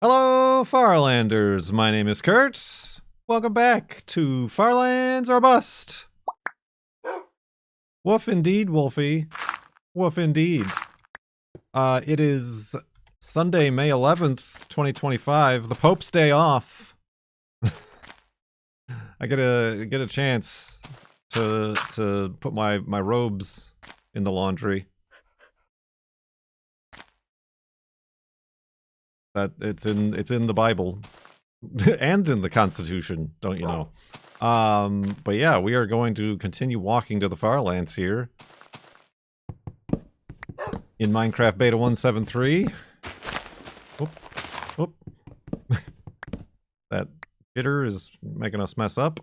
Hello, Farlanders. My name is Kurt. Welcome back to Farlands or Bust. Woof indeed, Wolfie. Woof indeed. It is Sunday, May 11th, 2025. The Pope's Day off. I get a chance to put my robes in the laundry. That it's in the Bible and in the Constitution, don't you know? But yeah, we are going to continue walking to the Farlands here in Minecraft Beta 173. Whoop, whoop. That jitter is making us mess up.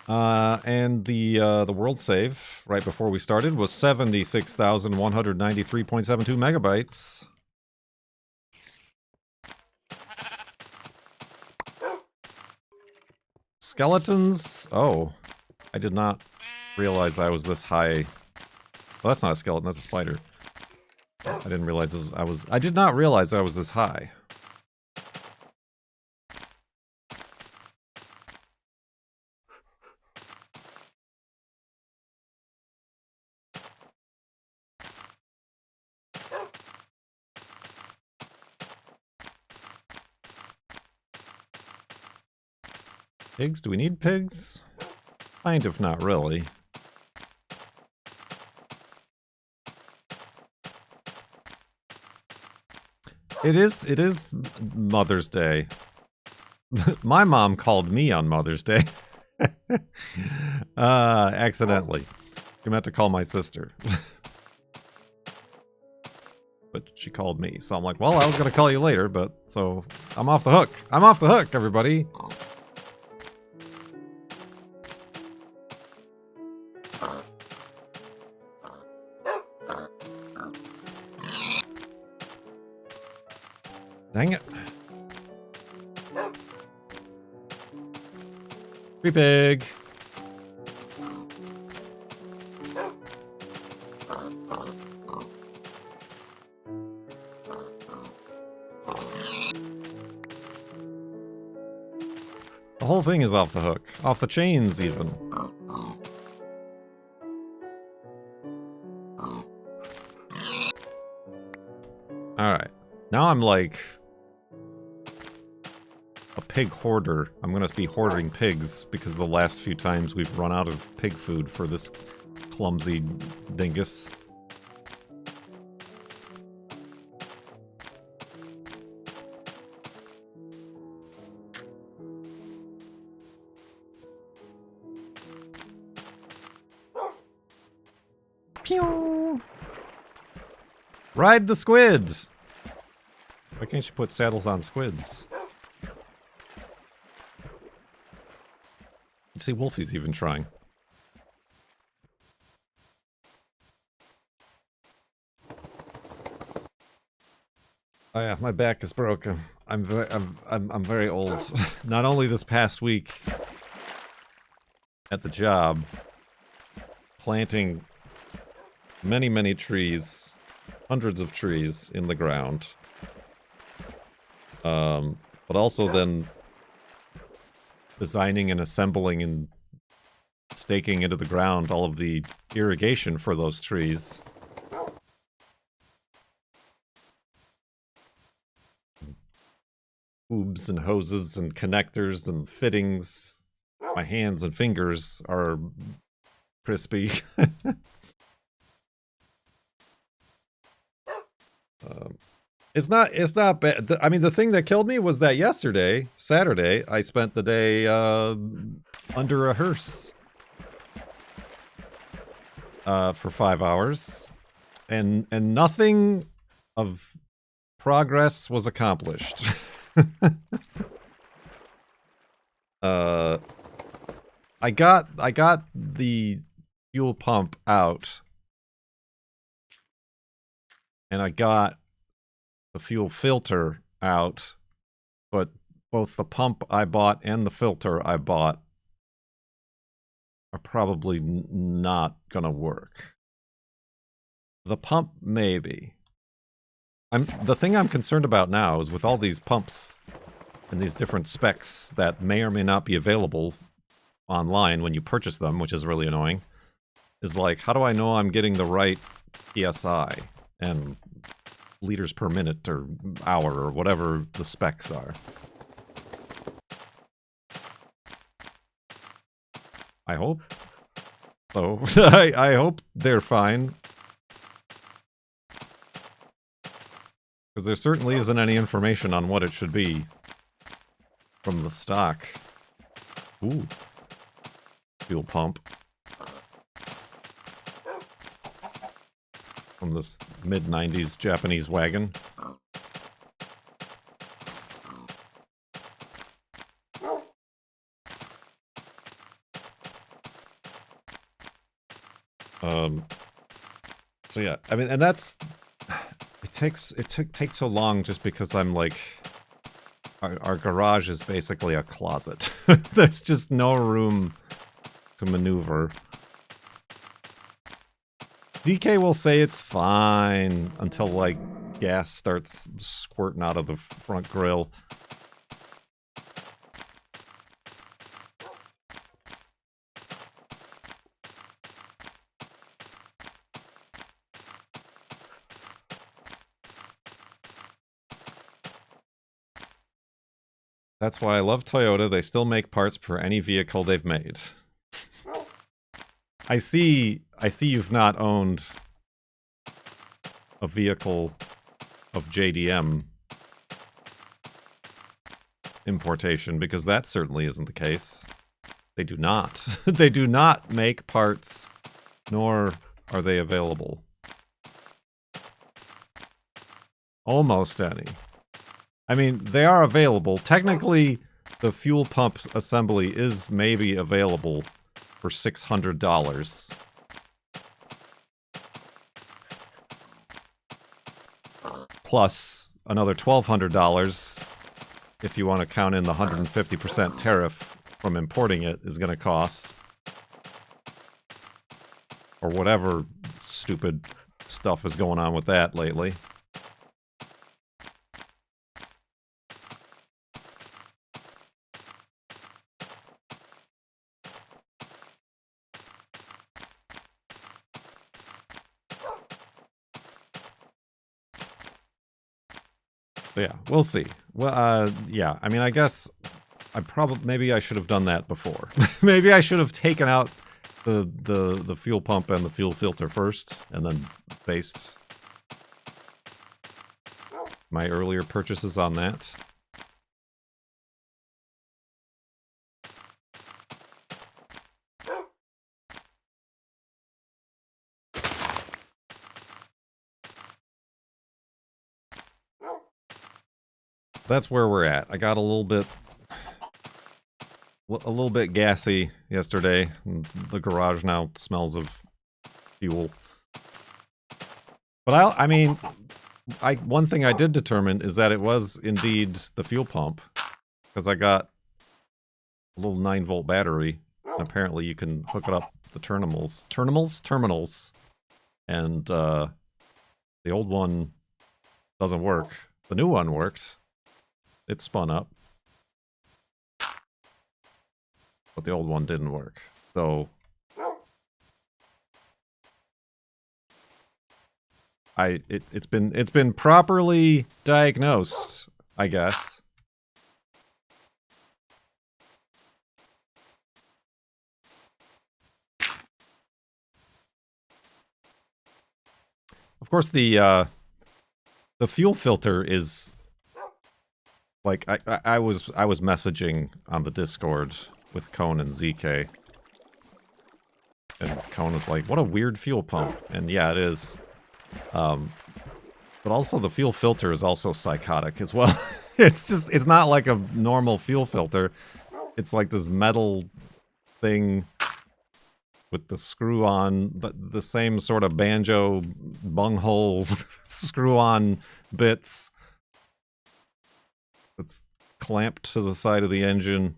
And the world save right before we started was 76,193.72 megabytes. Skeletons? Oh, I did not realize I was this high. Well, that's not a skeleton, that's a spider. I didn't realize I did not realize I was this high. Pigs? Do we need pigs? Kind of, not really. It is Mother's Day. My mom called me on Mother's Day. Accidentally. She meant to call my sister. But she called me, so I'm like, well, I was gonna call you later, but so I'm off the hook. I'm off the hook, everybody. Dang it. Free pig. The whole thing is off the hook. Off the chains, even. Alright. Now I'm like a pig hoarder. I'm gonna be hoarding pigs because the last few times we've run out of pig food for this clumsy dingus. Pew! Ride the squids! Why can't you put saddles on squids? See, Wolfie's even trying. Oh yeah, my back is broken. I'm very old. Not only this past week at the job, planting many trees, hundreds of trees in the ground, but also then designing and assembling and staking into the ground all of the irrigation for those trees. Tubes and hoses and connectors and fittings. My hands and fingers are crispy. It's not bad. I mean, the thing that killed me was that yesterday, Saturday, I spent the day under a hearse for 5 hours, and nothing of progress was accomplished. I got the fuel pump out, and I got the fuel filter out, but both the pump I bought and the filter I bought are probably not gonna work. The pump, maybe. The thing I'm concerned about now is with all these pumps and these different specs that may or may not be available online when you purchase them, which is really annoying, is like, how do I know I'm getting the right PSI and liters per minute or hour or whatever the specs are? I hope so. I hope they're fine. Because there certainly isn't any information on what it should be from the stock. Ooh. Fuel pump. From this mid-90s Japanese wagon. So yeah, I mean, and that's... It takes so long just because I'm like... Our garage is basically a closet. There's just no room to maneuver. DK will say it's fine until, like, gas starts squirting out of the front grill. That's why I love Toyota. They still make parts for any vehicle they've made. I see you've not owned a vehicle of JDM importation, because that certainly isn't the case. They do not. They do not make parts, nor are they available. Almost any. I mean, they are available. Technically, the fuel pump assembly is maybe available for $600. Plus another $1,200 if you want to count in the 150% tariff from importing it is going to cost. Or whatever stupid stuff is going on with that lately. Yeah, we'll see. Well, yeah, I mean, I guess maybe I should have done that before. Maybe I should have taken out the fuel pump and the fuel filter first, and then based my earlier purchases on that. That's where we're at. I got a little bit gassy yesterday. The garage now smells of fuel. But I mean, one thing I did determine is that it was indeed the fuel pump, because I got a little 9-volt battery. And apparently, you can hook it up the terminals, and the old one doesn't work. The new one worked. It spun up. But the old one didn't work. So it's been properly diagnosed, I guess. Of course, the fuel filter is like I was messaging on the Discord with Cone and ZK, and Cone was like, "What a weird fuel pump," and yeah, it is. But also the fuel filter is also psychotic as well. It's not like a normal fuel filter. It's like this metal thing with the screw on, the same sort of banjo bunghole screw on bits. It's clamped to the side of the engine.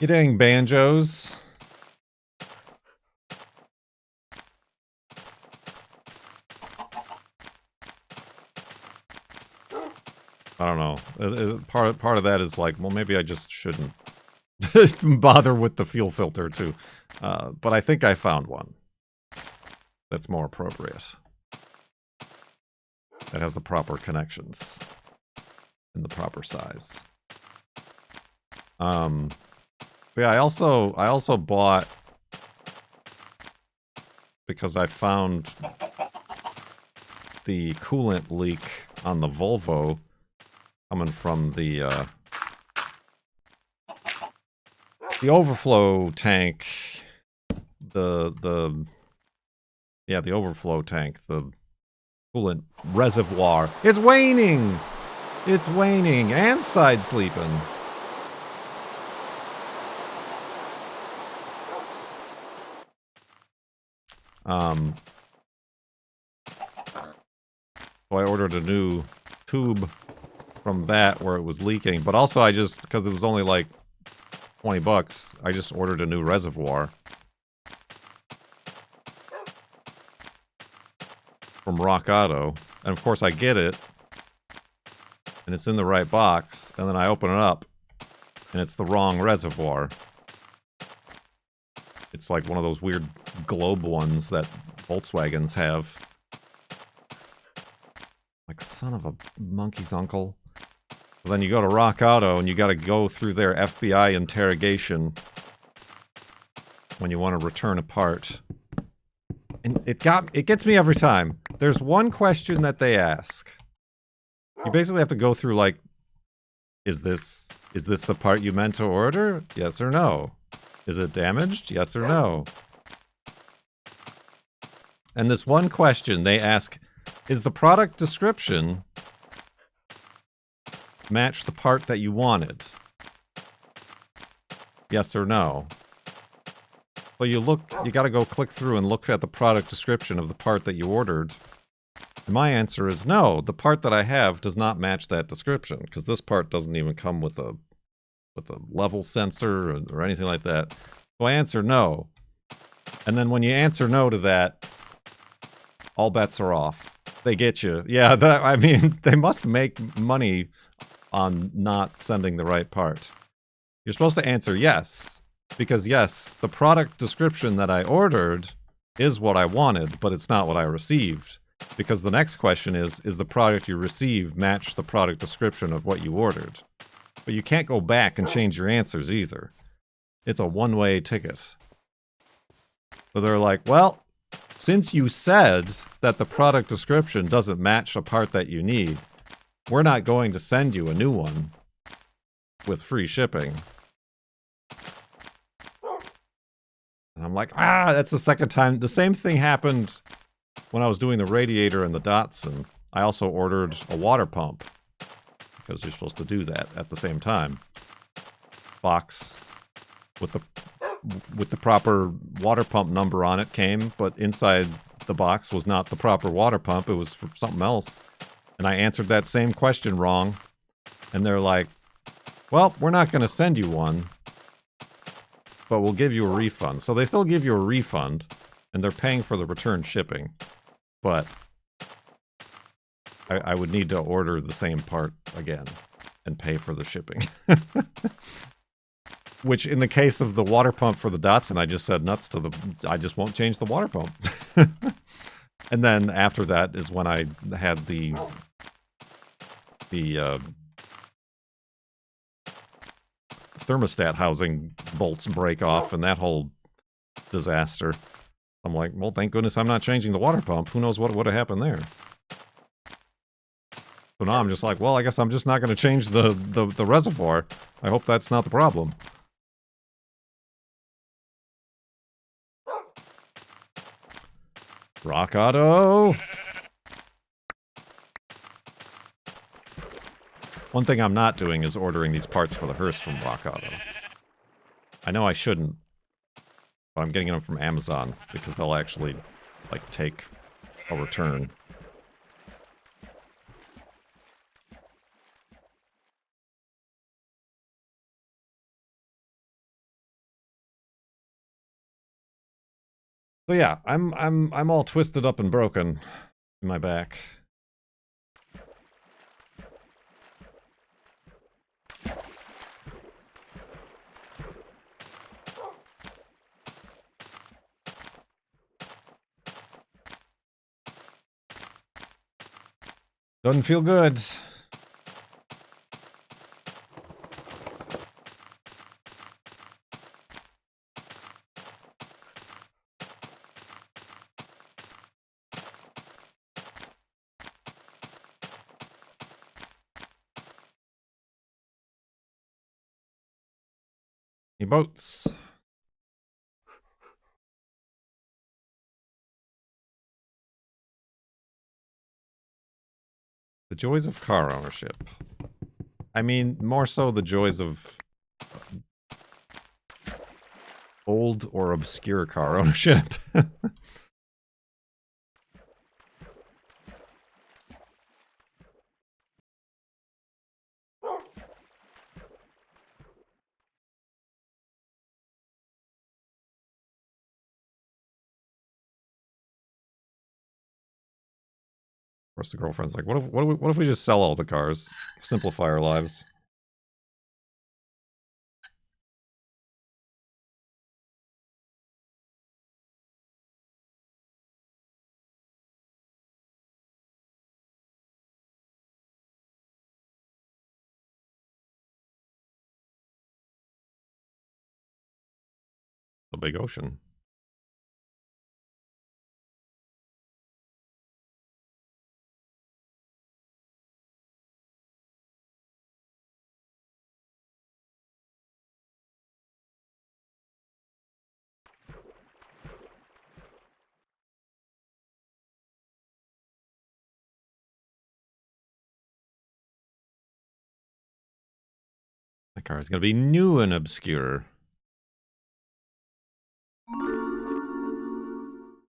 You dang banjos. I don't know. Part of that is like, well, maybe I just shouldn't bother with the fuel filter too. But I think I found one that's more appropriate. That has the proper connections in the proper size. But yeah, I also bought, because I found the coolant leak on the Volvo coming from the overflow tank, the overflow tank, the coolant reservoir. It's waning! It's waning and side sleeping. So I ordered a new tube from that where it was leaking, but also I just, because it was only like 20 bucks, I just ordered a new reservoir from Rock Auto, and of course I get it, and it's in the right box, and then I open it up, and it's the wrong reservoir. It's like one of those weird globe ones that Volkswagens have. Like, son of a monkey's uncle. Well, then you go to Rock Auto, and you gotta go through their FBI interrogation when you want to return a part. And it gets me every time. There's one question that they ask. You basically have to go through, like, is this the part you meant to order? Yes or no? Is it damaged? Yes or no? And this one question they ask, is the product description match the part that you wanted? Yes or no? So you gotta go click through and look at the product description of the part that you ordered. And my answer is no, the part that I have does not match that description, because this part doesn't even come with a level sensor or anything like that. So I answer no. And then when you answer no to that, all bets are off. They get you. Yeah, I mean, they must make money on not sending the right part. You're supposed to answer yes, because yes, the product description that I ordered is what I wanted, but it's not what I received. Because the next question is the product you received match the product description of what you ordered? But you can't go back and change your answers either. It's a one-way ticket. So they're like, well, since you said that the product description doesn't match a part that you need, we're not going to send you a new one with free shipping. And I'm like, that's the second time. The same thing happened when I was doing the radiator and the Datsun. I also ordered a water pump, because you're supposed to do that at the same time. Box with the proper water pump number on it came, but inside the box was not the proper water pump. It was for something else. And I answered that same question wrong. And they're like, well, we're not going to send you one, but we'll give you a refund. So they still give you a refund, and they're paying for the return shipping. But I would need to order the same part again and pay for the shipping. Which, in the case of the water pump for the Datsun, I just said nuts to I just won't change the water pump. And then after that is when I had the thermostat housing bolts break off and that whole disaster. I'm like, well, thank goodness I'm not changing the water pump. Who knows what would have happened there? So now I'm just like, well, I guess I'm just not going to change the reservoir. I hope that's not the problem. Rock Auto! One thing I'm not doing is ordering these parts for the hearse from Rock Auto. I know I shouldn't, but I'm getting them from Amazon because they'll actually, like, take a return. So yeah, I'm all twisted up and broken in my back. Doesn't feel good. Any boats? The joys of car ownership. I mean, more so the joys of old or obscure car ownership. Of course, the girlfriend's like, what if we just sell all the cars? Simplify our lives. The big ocean. My car is going to be new and obscure.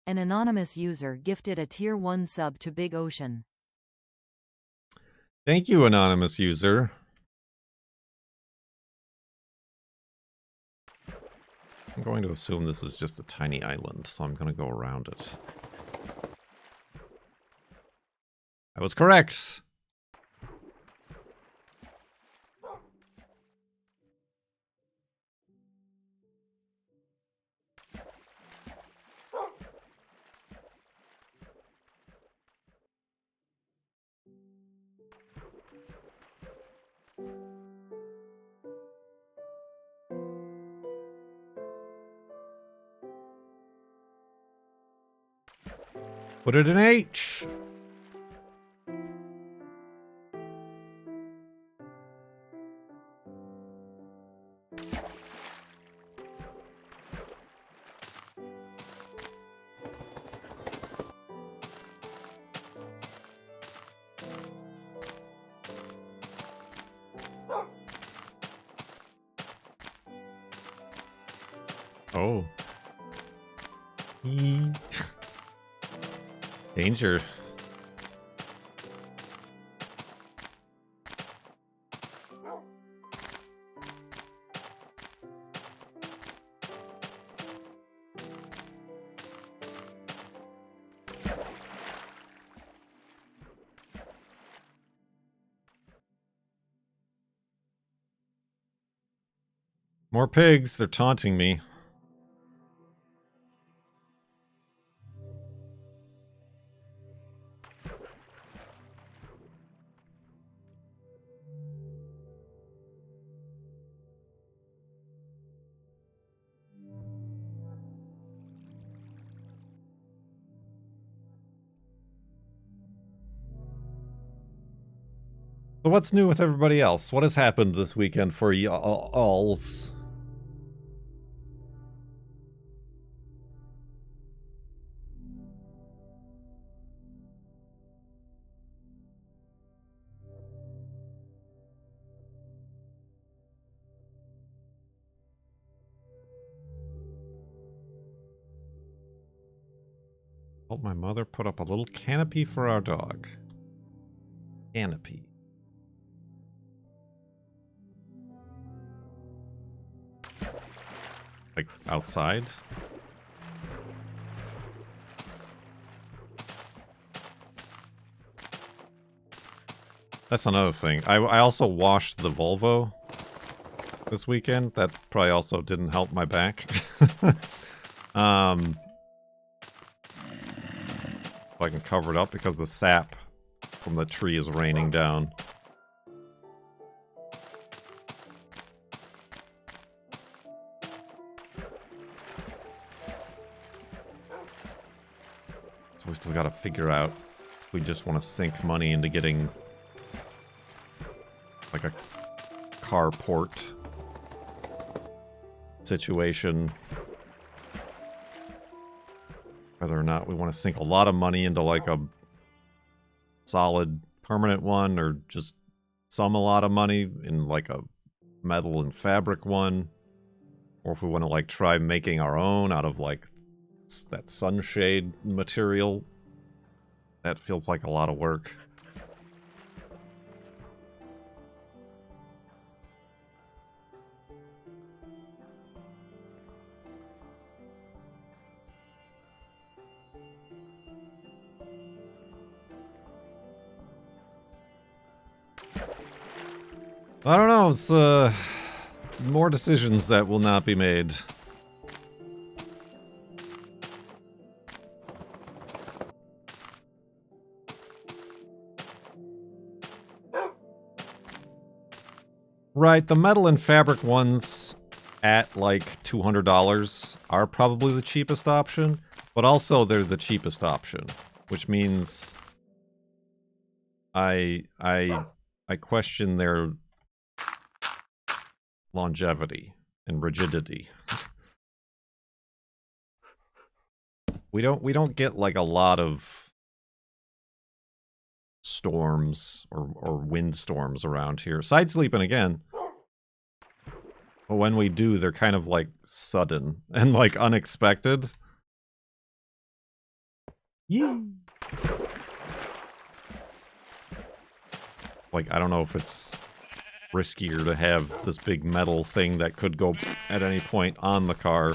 An anonymous user gifted a Tier 1 sub to Big Ocean. Thank you, anonymous user. I'm going to assume this is just a tiny island, so I'm going to go around it. I was correct! Put it in H! Oh. Danger. More pigs, they're taunting me. So what's new with everybody else? What has happened this weekend for y'alls? Help my mother put up a little canopy for our dog. Canopy. Like outside? That's another thing. I also washed the Volvo this weekend. That probably also didn't help my back. If I can cover it up because the sap from the tree is raining down. So we still gotta figure out if we just want to sink money into getting like a carport situation. Whether or not we want to sink a lot of money into like a solid permanent one, or just a lot of money in like a metal and fabric one, or if we want to like try making our own out of like that sunshade material. That feels like a lot of work. I don't know, it's more decisions that will not be made. Right, the metal and fabric ones at like $200 are probably the cheapest option, but also they're the cheapest option, which means I question their longevity and rigidity. We don't get like a lot of storms or windstorms around here. Side sleeping again. But when we do, they're kind of like sudden and like unexpected. Yeah. Like, I don't know if it's riskier to have this big metal thing that could go at any point on the car.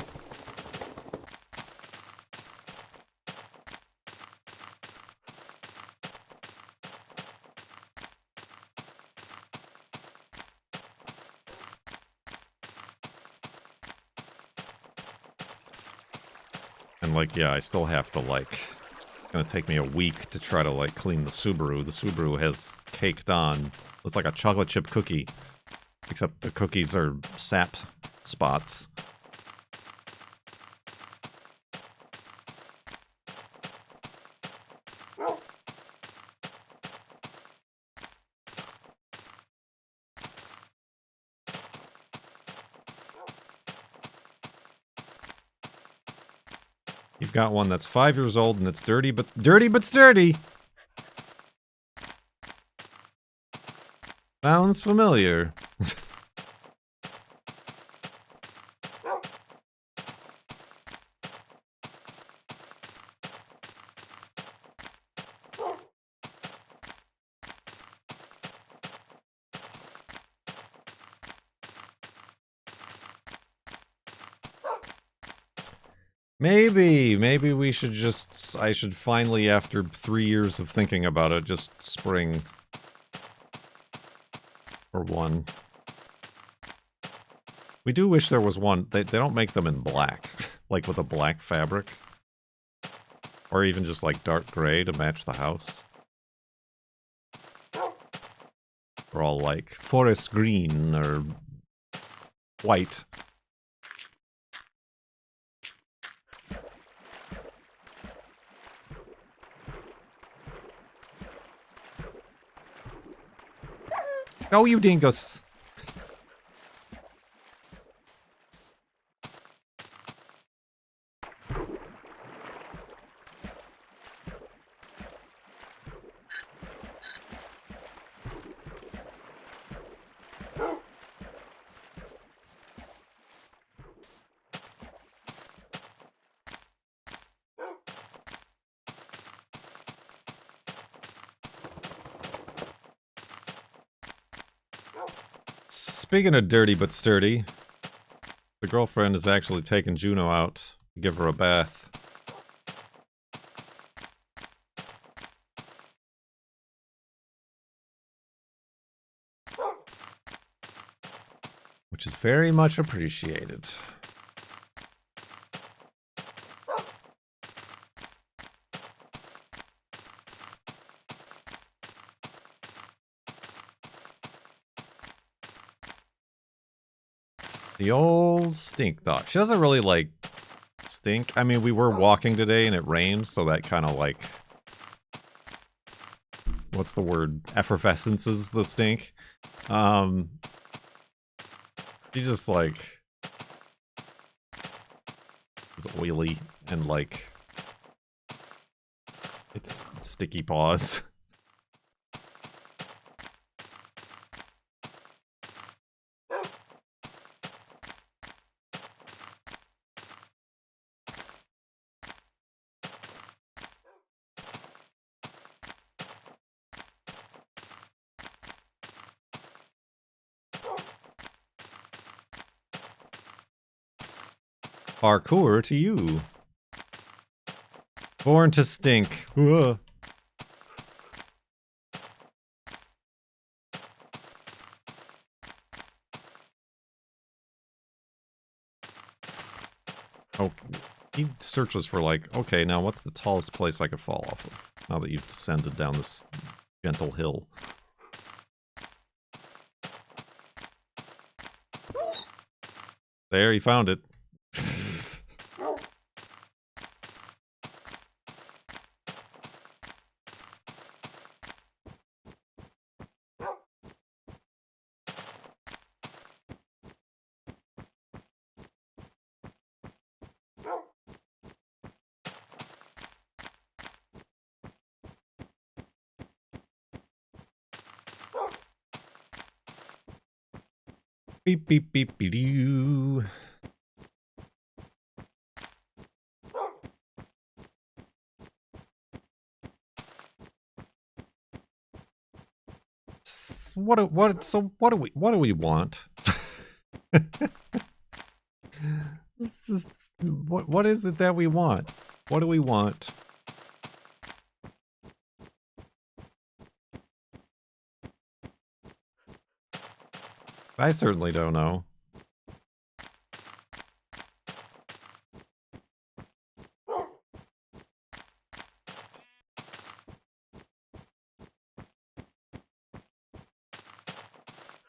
And like, yeah, I still have to like, it's gonna take me a week to try to like clean the Subaru. The Subaru has caked on. It's like a chocolate chip cookie, except the cookies are sap spots. You've got one that's 5 years old and it's dirty but sturdy. Sounds familiar. Maybe we should just, I should finally, after 3 years of thinking about it, just spring for one. We do wish there was one. They don't make them in black, like with a black fabric. Or even just like dark gray to match the house. Or all like forest green or white. Oh, you dingus. Speaking of dirty but sturdy, the girlfriend has actually taken Juno out to give her a bath. which is very much appreciated. The old stink dog. She doesn't really, like, stink. I mean, we were walking today and it rained, so that kind of, like... What's the word? Effervescences the stink. She just, like... is oily and, like... It's sticky paws. Parkour to you. Born to stink. Ugh. Oh, he searches for, like, okay, now what's the tallest place I could fall off of? Now that you've descended down this gentle hill. There, he found it. Beep, beep, beep, beep, doo. What do we want? What is it that we want? What do we want? I certainly don't know.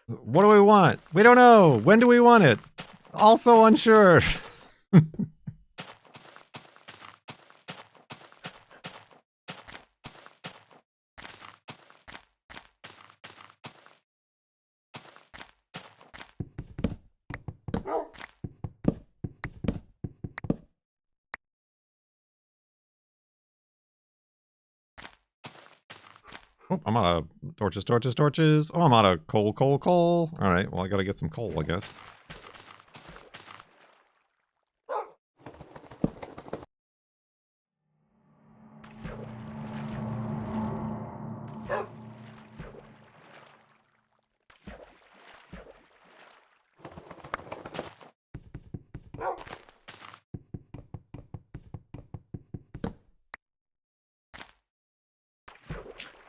What do we want? We don't know. When do we want it? Also unsure. Oh, I'm out of torches. Oh, I'm out of coal. All right, well, I gotta get some coal, I guess.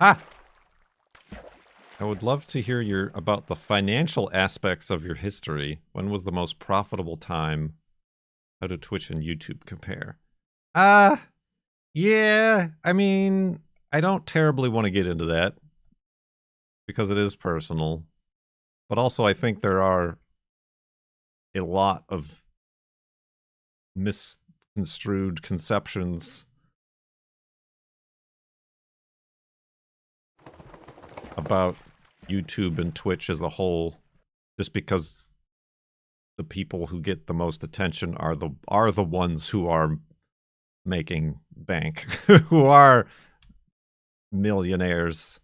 Ah! I would love to hear about the financial aspects of your history. When was the most profitable time? How do Twitch and YouTube compare? Yeah, I mean, I don't terribly want to get into that because it is personal. But also, I think there are a lot of misconstrued conceptions about YouTube and Twitch as a whole, just because the people who get the most attention are the ones who are making bank, who are millionaires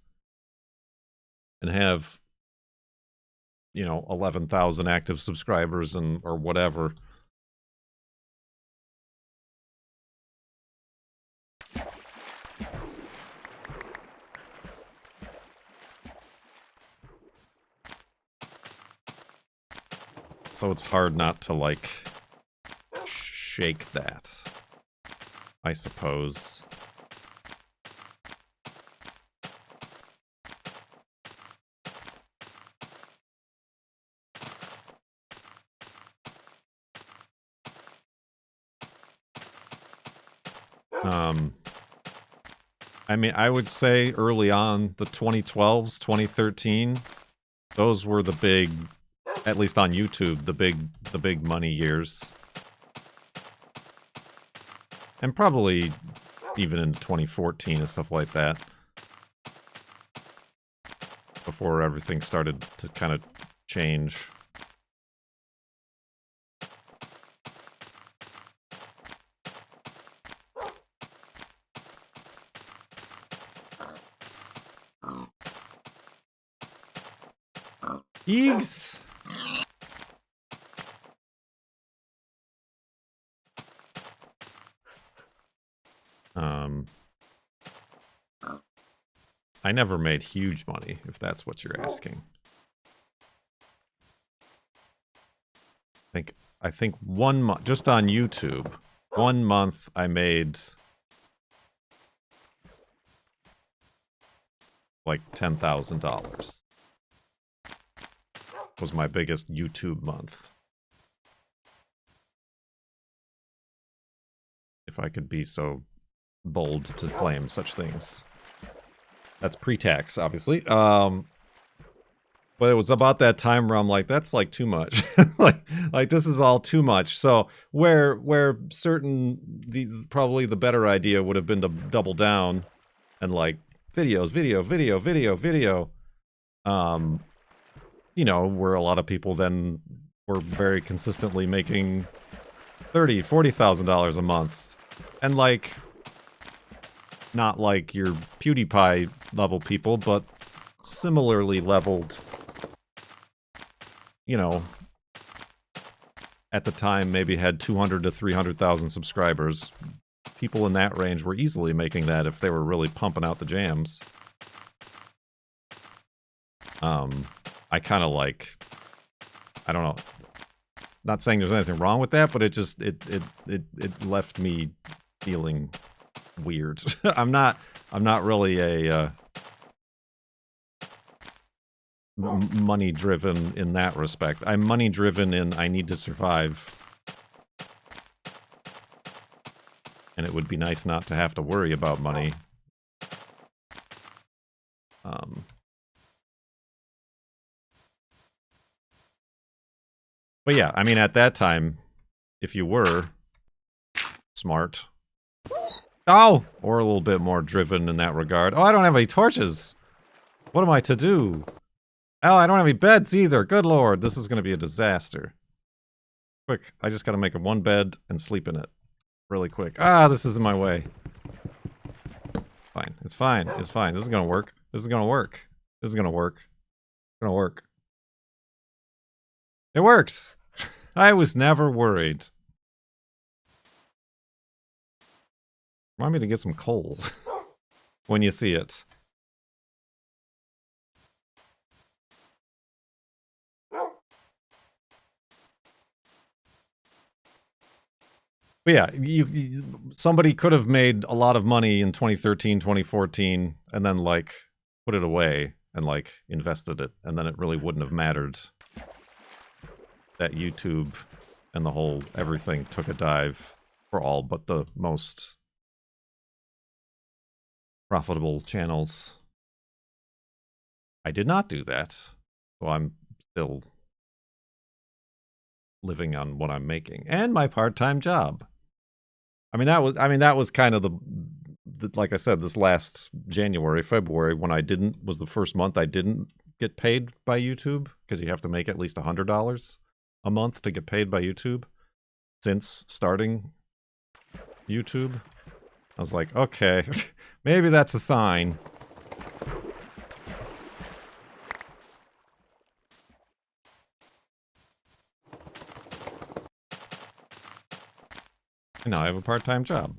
and have, 11,000 active subscribers or whatever. So it's hard not to, like, shake that, I suppose. I mean, I would say early on, the 2012s, 2013, those were the big, at least on YouTube, the big money years. And probably even in 2014 and stuff like that. Before everything started to kind of change. Eegs! I never made huge money, if that's what you're asking. I think 1 month, just on YouTube, 1 month I made like $10,000. Was my biggest YouTube month. If I could be so bold to claim such things. That's pre-tax, obviously. But it was about that time where I'm like, that's like too much. like this is all too much. So where probably the better idea would have been to double down and like video. You know, where a lot of people then were very consistently making $30,000-$40,000 a month. And like, not like your PewDiePie level people, but similarly leveled, you know, at the time maybe had 200 to 300,000 subscribers. People in that range were easily making that if they were really pumping out the jams. I kind of like, I don't know, not saying there's anything wrong with that, but it just, it left me feeling weird. I'm not really a money driven in that respect. I'm money driven in I need to survive. And it would be nice not to have to worry about money. But yeah, I mean, at that time, if you were smart, or a little bit more driven in that regard. Oh, I don't have any torches. What am I to do? Oh, I don't have any beds either. Good lord, this is going to be a disaster. Quick, I just got to make a one bed and sleep in it. Really quick. Ah, this is in my way. Fine, it's fine, it's fine. This is going to work. This is going to work. This is going to work. It's going to work. It works! I was never worried. Remind me to get some coal when you see it. But yeah, somebody could have made a lot of money in 2013, 2014, and then like put it away and like invested it, and then it really wouldn't have mattered that YouTube and the whole everything took a dive for all but the most profitable channels. I did not do that, so I'm still living on what I'm making and my part-time job. I mean that was kind of the like I said, this last January, February, when was the first month I didn't get paid by YouTube, because you have to make at least $100 a month to get paid by YouTube since starting YouTube. I was like, okay, maybe that's a sign. And now I have a part-time job.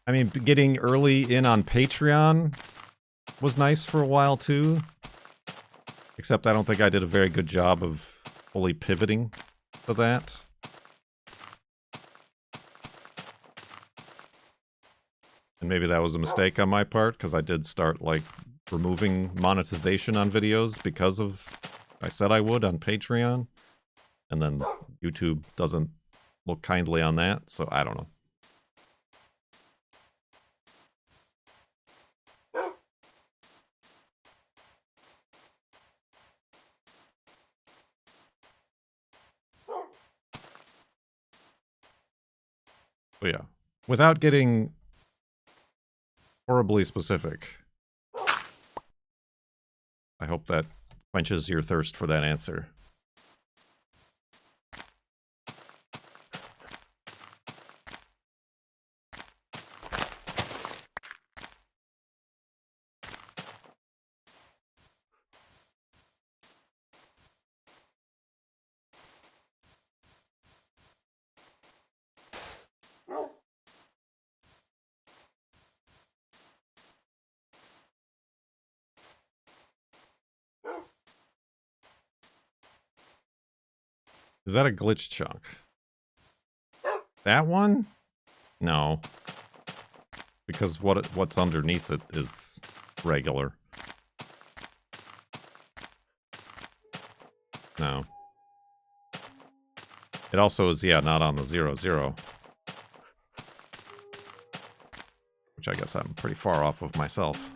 I mean, getting early in on Patreon was nice for a while too. Except I don't think I did a very good job of fully pivoting to that. And maybe that was a mistake on my part, because I did start, like, removing monetization on videos because of I said I would on Patreon. And then YouTube doesn't look kindly on that, so I don't know. But yeah, without getting horribly specific, I hope that quenches your thirst for that answer. Is that a glitch chunk? That one? No. Because what's underneath it is regular. No. It also is, yeah, not on the 0, 0. Which I guess I'm pretty far off of myself.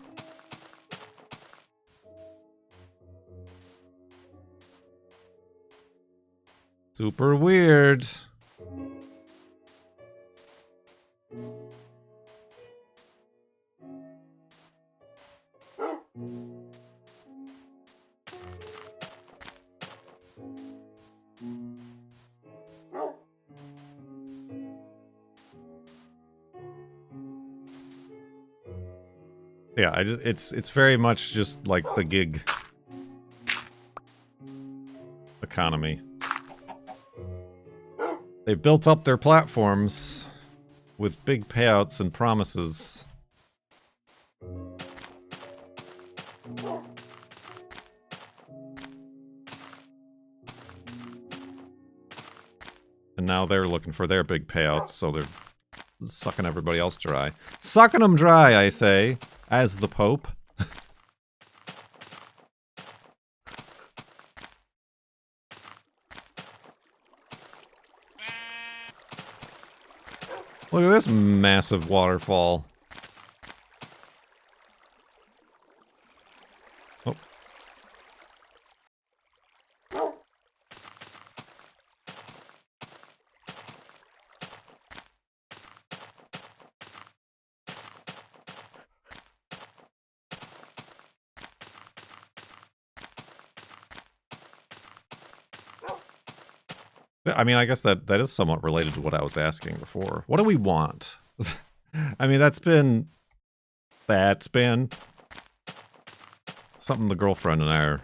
Super weird. Yeah, it's very much just like the gig economy. They built up their platforms with big payouts and promises. And now they're looking for their big payouts, so they're sucking everybody else dry. Sucking them dry, I say, as the Pope. Look at this massive waterfall. Oh. I mean, I guess that is somewhat related to what I was asking before. What do we want? I mean, that's been something the girlfriend and I are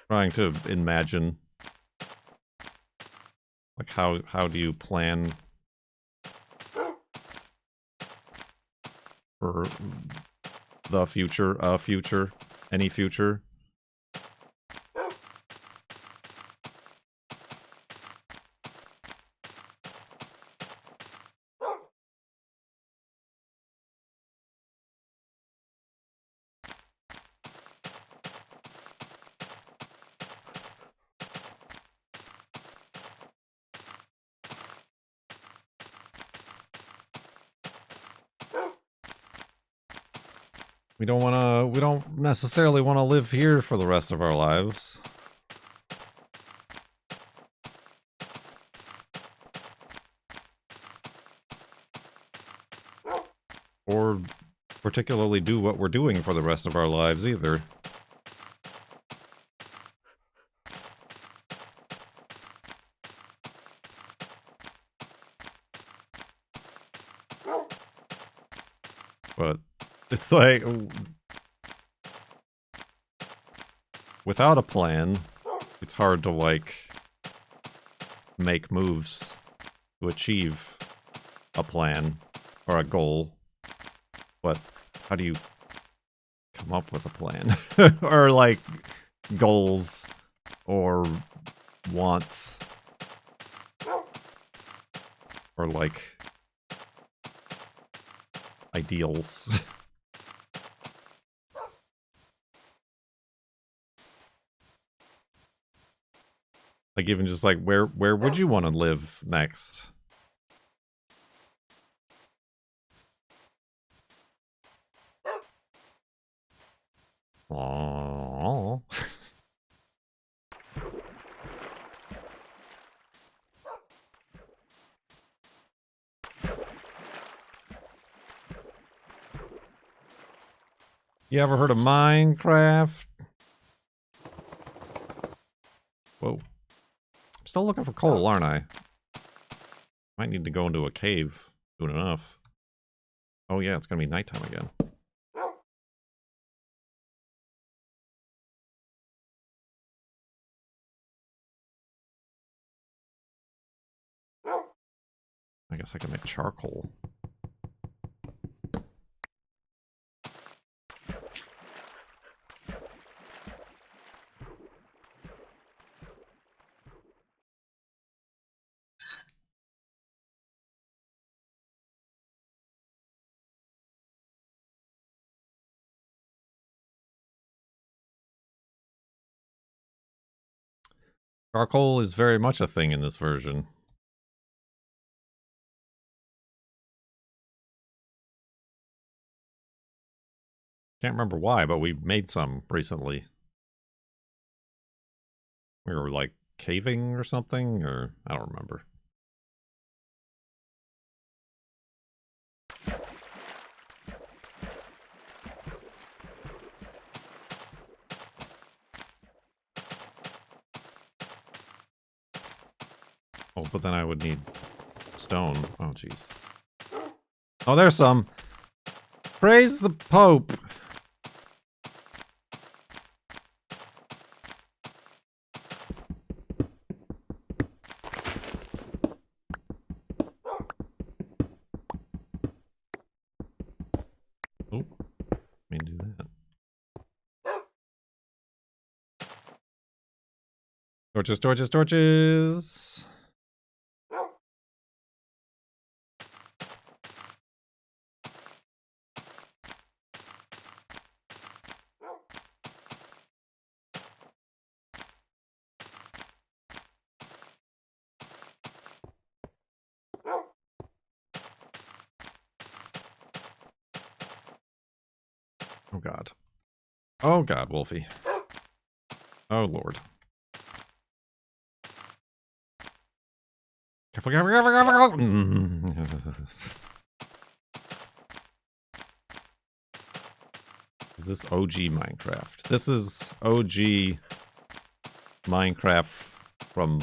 trying to imagine. Like, how do you plan for the future, a future, any future? We don't necessarily want to live here for the rest of our lives. Or particularly do what we're doing for the rest of our lives either. But it's like, without a plan, it's hard to, like, make moves to achieve a plan or a goal. But how do you come up with a plan? Or, like, goals or wants? Or, like, ideals? Like even just like where would you want to live next? Aww. You ever heard of Minecraft? Whoa. I'm still looking for coal, aren't I? Might need to go into a cave soon enough. Oh yeah, it's gonna be nighttime again. I guess I can make charcoal. Charcoal is very much a thing in this version. Can't remember why, but we made some recently. We were like caving or something, or I don't remember. Oh, but then I would need stone. Oh, jeez. Oh, there's some. Praise the Pope. Oh, let me do that. Torches, torches, torches. Oh god. Oh god, Wolfie. Oh lord. Careful, careful, careful, careful, careful. Is this OG Minecraft? This is OG Minecraft from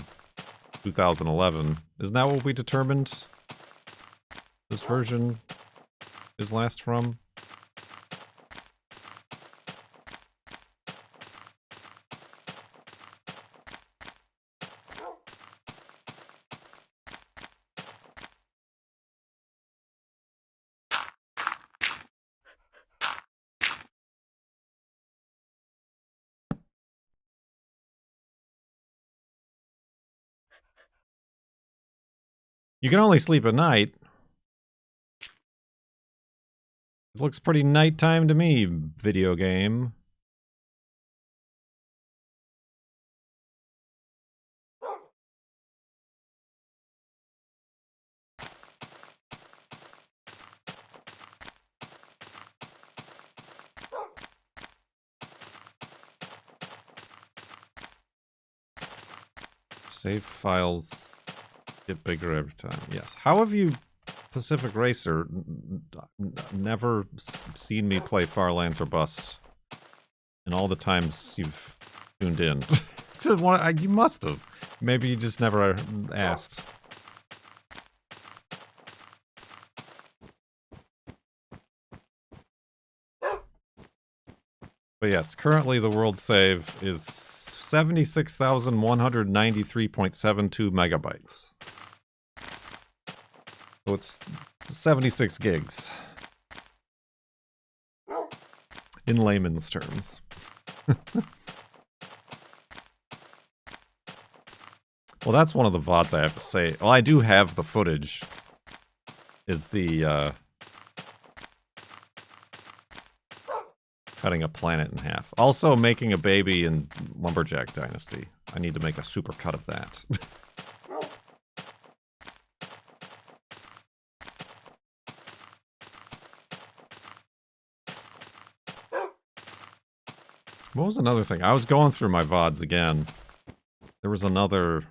2011. Isn't that what we determined this version is last from? You can only sleep at night. It looks pretty nighttime to me, video game. Save files get bigger every time. Yes. How have you, Pacific Racer, never seen me play Farlands or Bust in all the times you've tuned in? You must have. Maybe you just never asked. But yes, currently the world save is 76,193.72 megabytes. So it's 76 gigs. In layman's terms. Well, that's one of the VODs I have to say. Well, I do have the footage. Is the, cutting a planet in half. Also making a baby in Lumberjack Dynasty. I need to make a super cut of that. What was another thing? I was going through my VODs again. There was another...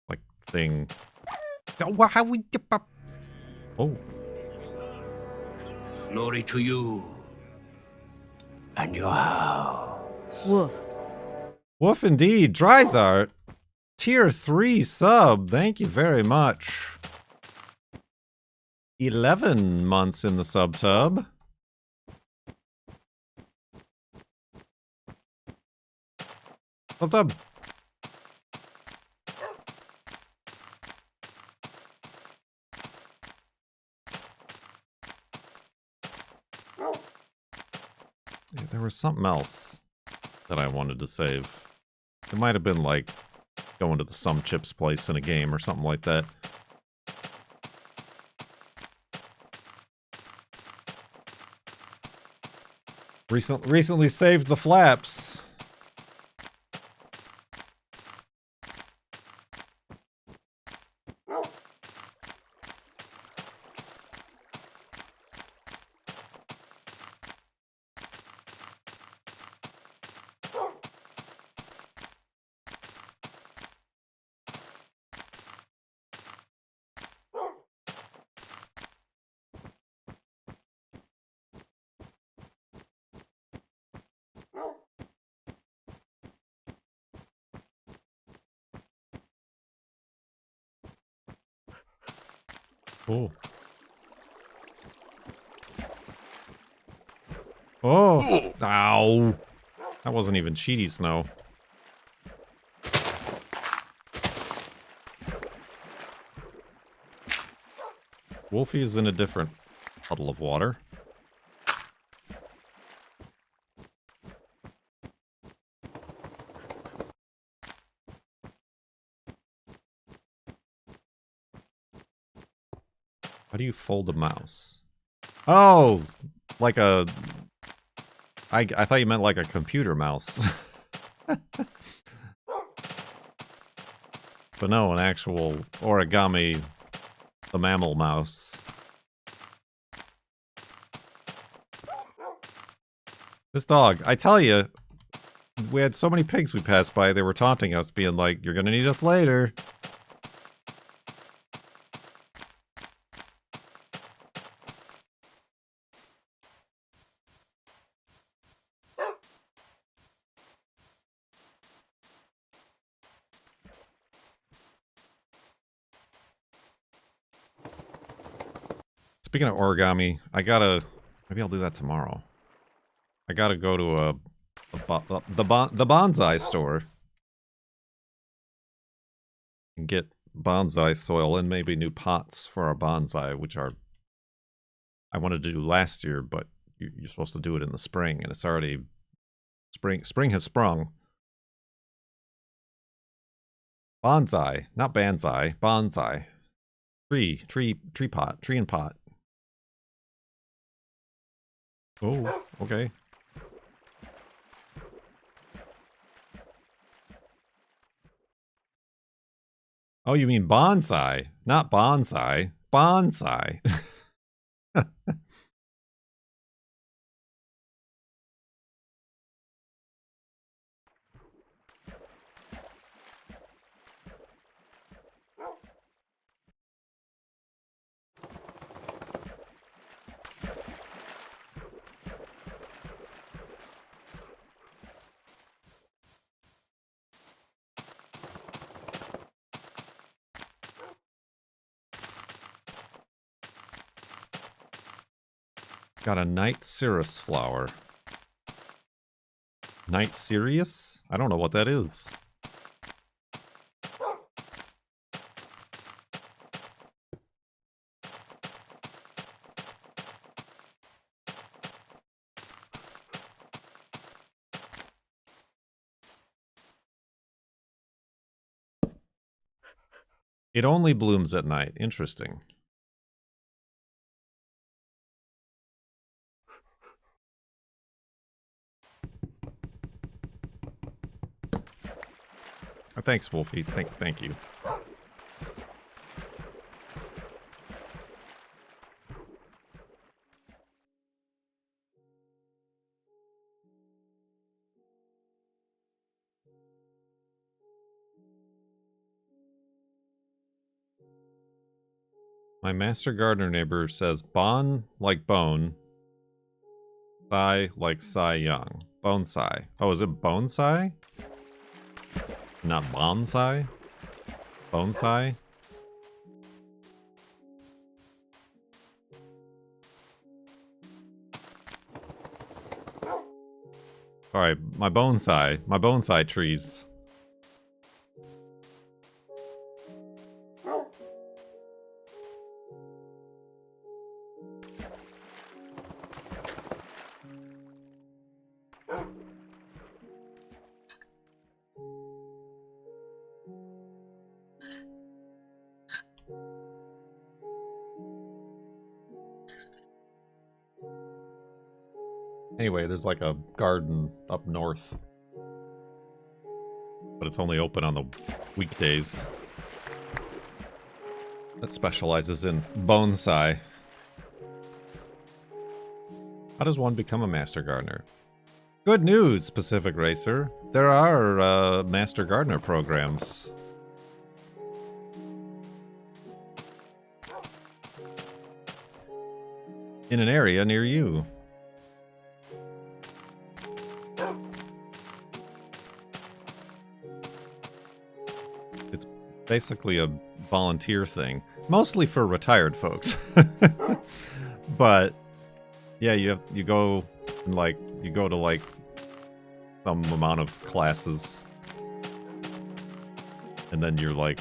like, thing. Oh, how we... Oh. Glory to you and your house. Woof. Woof indeed. Dryzart. Tier 3 sub. Thank you very much. 11 months in the sub-tub. Sub-tub. Yeah, there was something else that I wanted to save. It might have been like going to the Some Chips place in a game or something like that. Recently saved the flaps. Oh. Oh. Ow. That wasn't even cheaty snow. Wolfie is in a different puddle of water. How do you fold a mouse? Oh, like a... I thought you meant like a computer mouse. But no, an actual origami, the mammal mouse. This dog, I tell you, we had so many pigs we passed by, they were taunting us, being like, you're gonna need us later. Speaking of origami, I gotta... maybe I'll do that tomorrow. I gotta go to the bonsai store and get bonsai soil and maybe new pots for our bonsai, which are... I wanted to do last year, but you're supposed to do it in the spring, and it's already... Spring has sprung. Bonsai, not banzai, bonsai. Tree and pot. Oh, okay. Oh, you mean bonsai, not bonsai. Bonsai. Got a night cirrus flower. Night Sirius? I don't know what that is. It only blooms at night. Interesting. Thanks, Wolfie. Thank you. My master gardener neighbor says bon like bone, Sai like Cy Young. Bonsai. Oh, is it bonsai? Not bonsai? Bonsai? Alright, my bonsai trees. Anyway, there's like a garden up north. But it's only open on the weekdays. That specializes in bonsai. How does one become a master gardener? Good news, Pacific Racer. There are master gardener programs. In an area near you. It's basically a volunteer thing. Mostly for retired folks. But yeah, you go and you go to like some amount of classes, and then you're like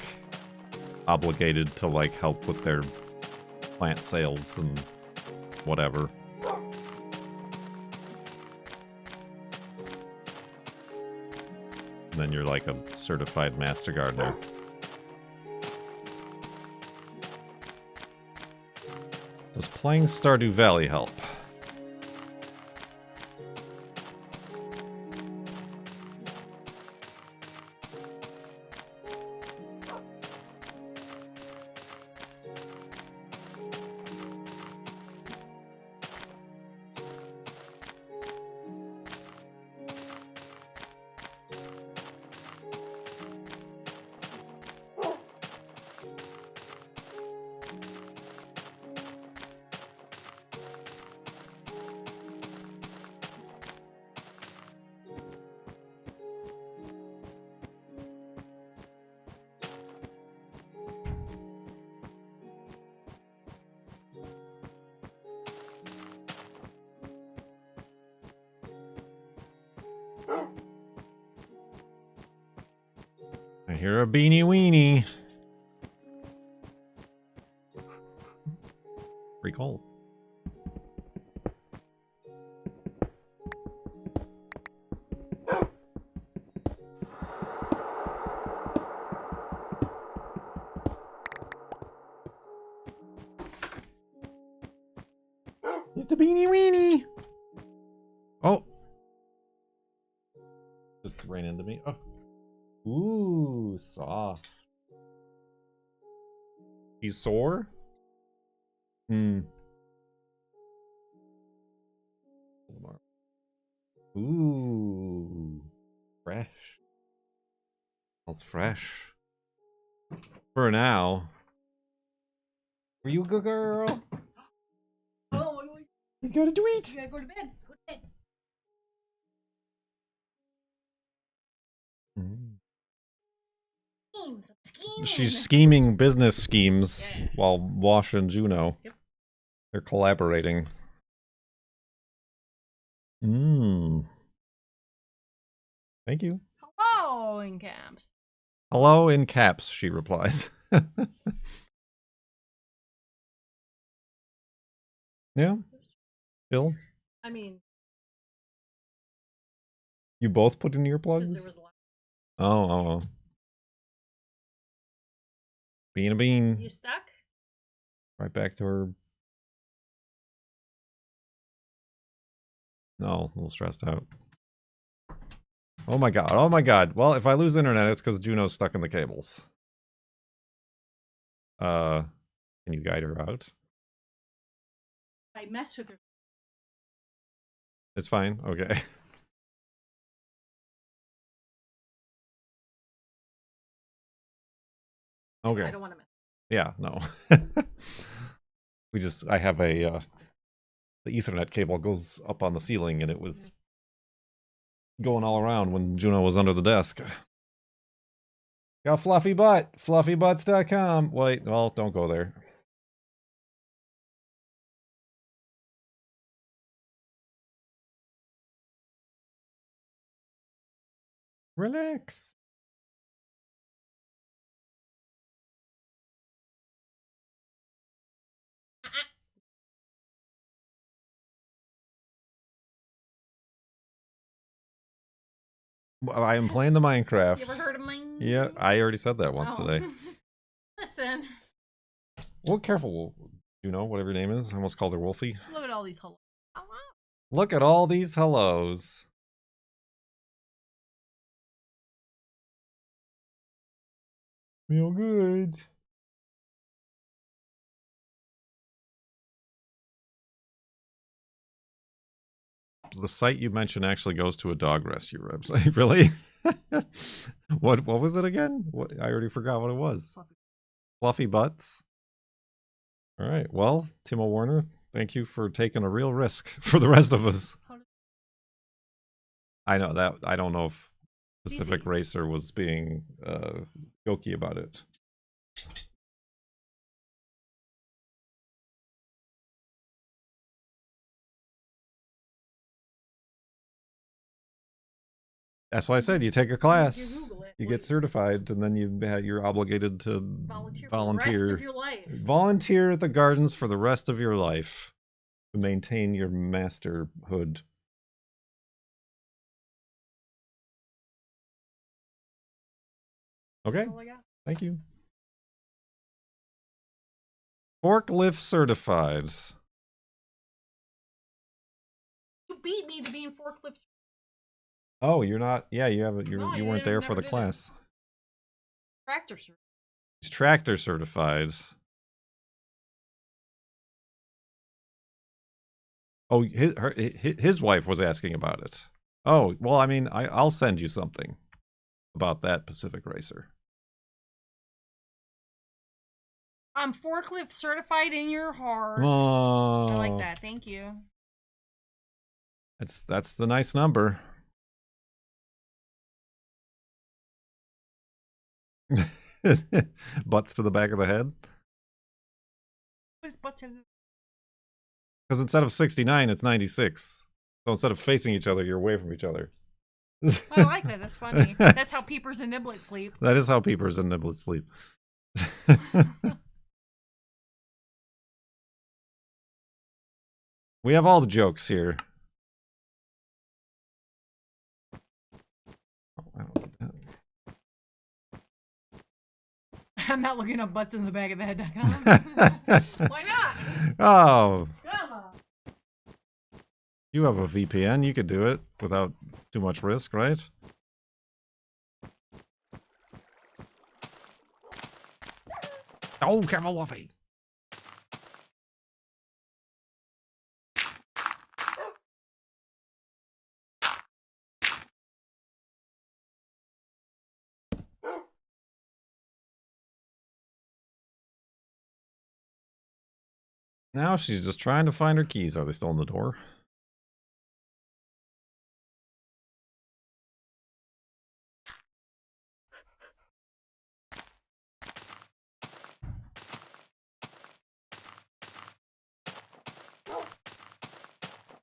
obligated to like help with their plant sales and whatever. And then you're like a certified master gardener. Does playing Stardew Valley help? I hear a beanie weenie. Pretty cold. It's the beanie weenie. Oh. Just ran into me. Oh. Ooh, soft. He's sore? Hmm. Ooh. Fresh. Smells fresh. For now. Are you a good girl? Oh, He's got a tweet. you gotta go to bed. Go to bed. Schemes. I'm scheming. She's scheming business schemes Yeah. while Wash and Juno. Yep. They're collaborating. Thank you. Hello, in caps. Hello in caps, she replies. Yeah. Bill, I mean, you both put in because earplugs? there was a lot. Oh. Bean a bean. You stuck? Right back to her. No, a little stressed out. Oh my god. Oh my god. Well, if I lose internet, it's because Juno's stuck in the cables. Can you guide her out? I mess with her. It's fine. Okay. Okay. I don't want to mess. Yeah, no. I have a, the Ethernet cable goes up on the ceiling and it was going all around when Juno was under the desk. Got fluffy butt. Fluffybutts.com. Wait, well, don't go there. Relax. I am playing the Minecraft. You ever heard of mine? Yeah, I already said that once today. Listen. Well, careful, Juno, whatever your name is. I almost called her Wolfie. Look at all these hellos. Look at all these hellos. Feel good. The site you mentioned actually goes to a dog rescue website. Really? What was it again? What, I already forgot what it was. Fluffy Butts. All right. Well, Timo Warner, thank you for taking a real risk for the rest of us. I know that. I don't know if Pacific Racer was being jokey about it. That's why I said you take a class, you get certified, and then you're obligated to volunteer. For the rest of your life. Volunteer at the gardens for the rest of your life to maintain your masterhood. Okay. Thank you. Forklift certified. You beat me to being forklift. Oh, you're not. Yeah, you haven't. No, you weren't there for the did class. Tractor certified. He's tractor certified. Oh, his wife was asking about it. Oh, well, I mean, I'll send you something about that Pacific Racer. I'm forklift certified in your heart. Oh, I like that. Thank you. That's the nice number. Butts to the back of the head. What is butts have? Because instead of 69, it's 96. So instead of facing each other, you're away from each other. I like that. That's funny. That's how peepers and niblets sleep. That is how peepers and niblets sleep. We have all the jokes here. Oh, I don't need that. I'm not looking up butts in the back of the head.com. Why not? Oh. Come on. You have a VPN. You could do it without too much risk, right? Oh, careful, Luffy. Now she's just trying to find her keys. Are they still in the door?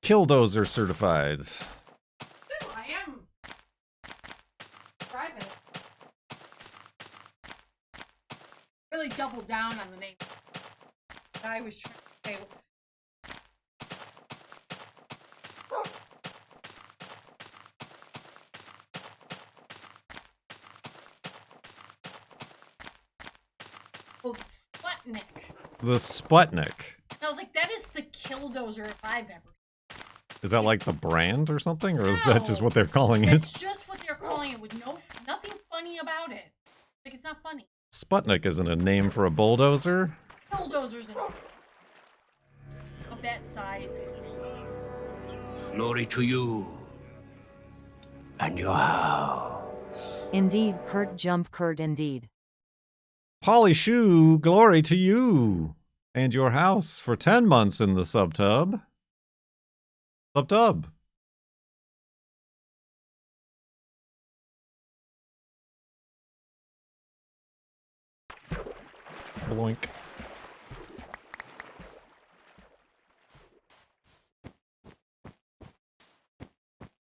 Killdozer certified. I am private. Really doubled down on the name. I was trying to say. Oh, Sputnik. The Sputnik. I was like, that is the Killdozer if I've ever. Is that like the brand or something? Or is that just No. what they're calling It's it? just what they're with nothing funny about it. Like, it's not funny. Sputnik isn't a name for a bulldozer. Bulldozers of that size. Glory to you and your house. Indeed, Kurt jump Kurt indeed. Polly Shoe, glory to you and your house for 10 months in the subtub. Subtub. Bloink.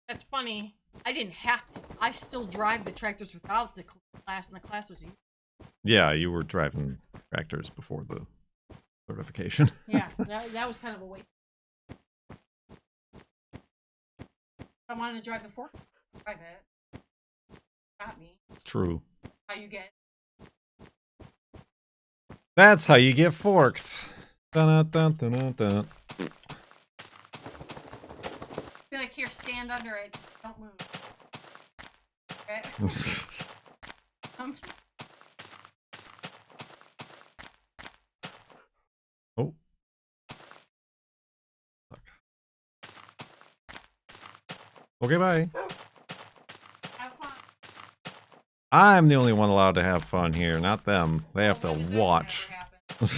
That's funny. I didn't have to. I still drive the tractors without the class, and the class was used. Yeah, you were driving tractors before the certification. Yeah, that was kind of a waste. I wanted to drive the fork. Drive it. Got me. True. How you get? That's how you get forked. Dun, dun, dun, dun, dun. Be like, here, stand under it. Just don't move. Okay. Oh. Okay, bye. Have fun. I'm the only one allowed to have fun here, not them. They have to When did that watch. ever happen?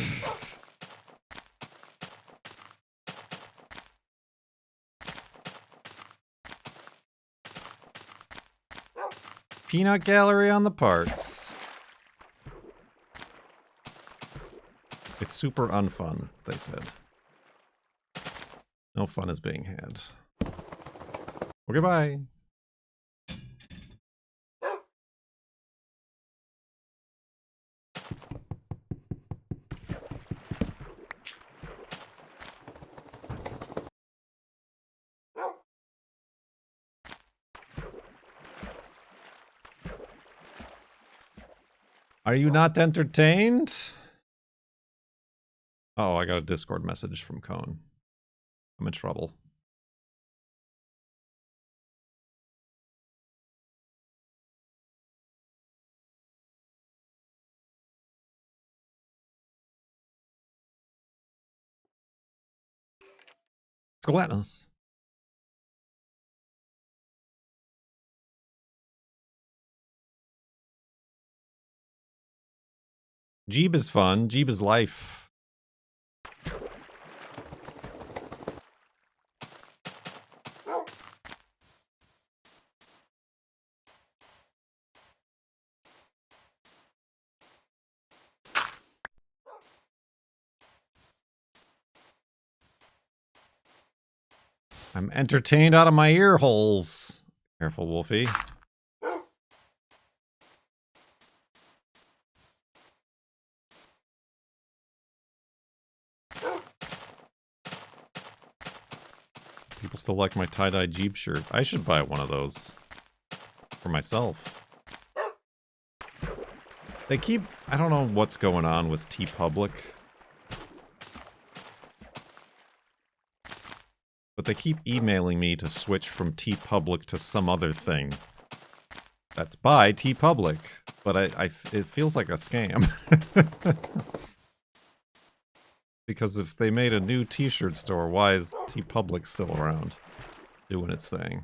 Peanut gallery on the parts. It's super unfun, they said. No fun is being had. Okay, bye. Are you not entertained? Oh, I got a Discord message from Cone. I'm in trouble. Skeletos. Jeeb is fun. Jeeb is life. I'm entertained out of my ear holes. Careful, Wolfie. People still like my tie-dye Jeep shirt. I should buy one of those for myself. They keep... I don't know what's going on with TeePublic. But they keep emailing me to switch from TeePublic to some other thing. That's by TeePublic. But it feels like a scam. Because if they made a new t-shirt store, why is TeePublic still around doing its thing?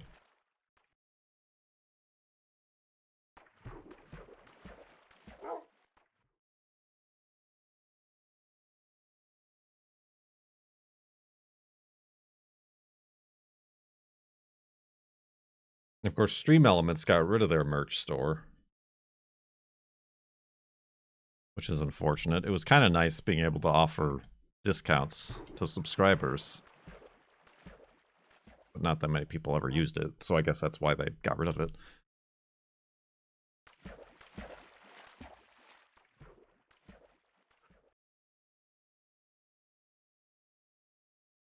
And of course, Stream Elements got rid of their merch store. Which is unfortunate. It was kind of nice being able to offer discounts to subscribers. But not that many people ever used it, so I guess that's why they got rid of it.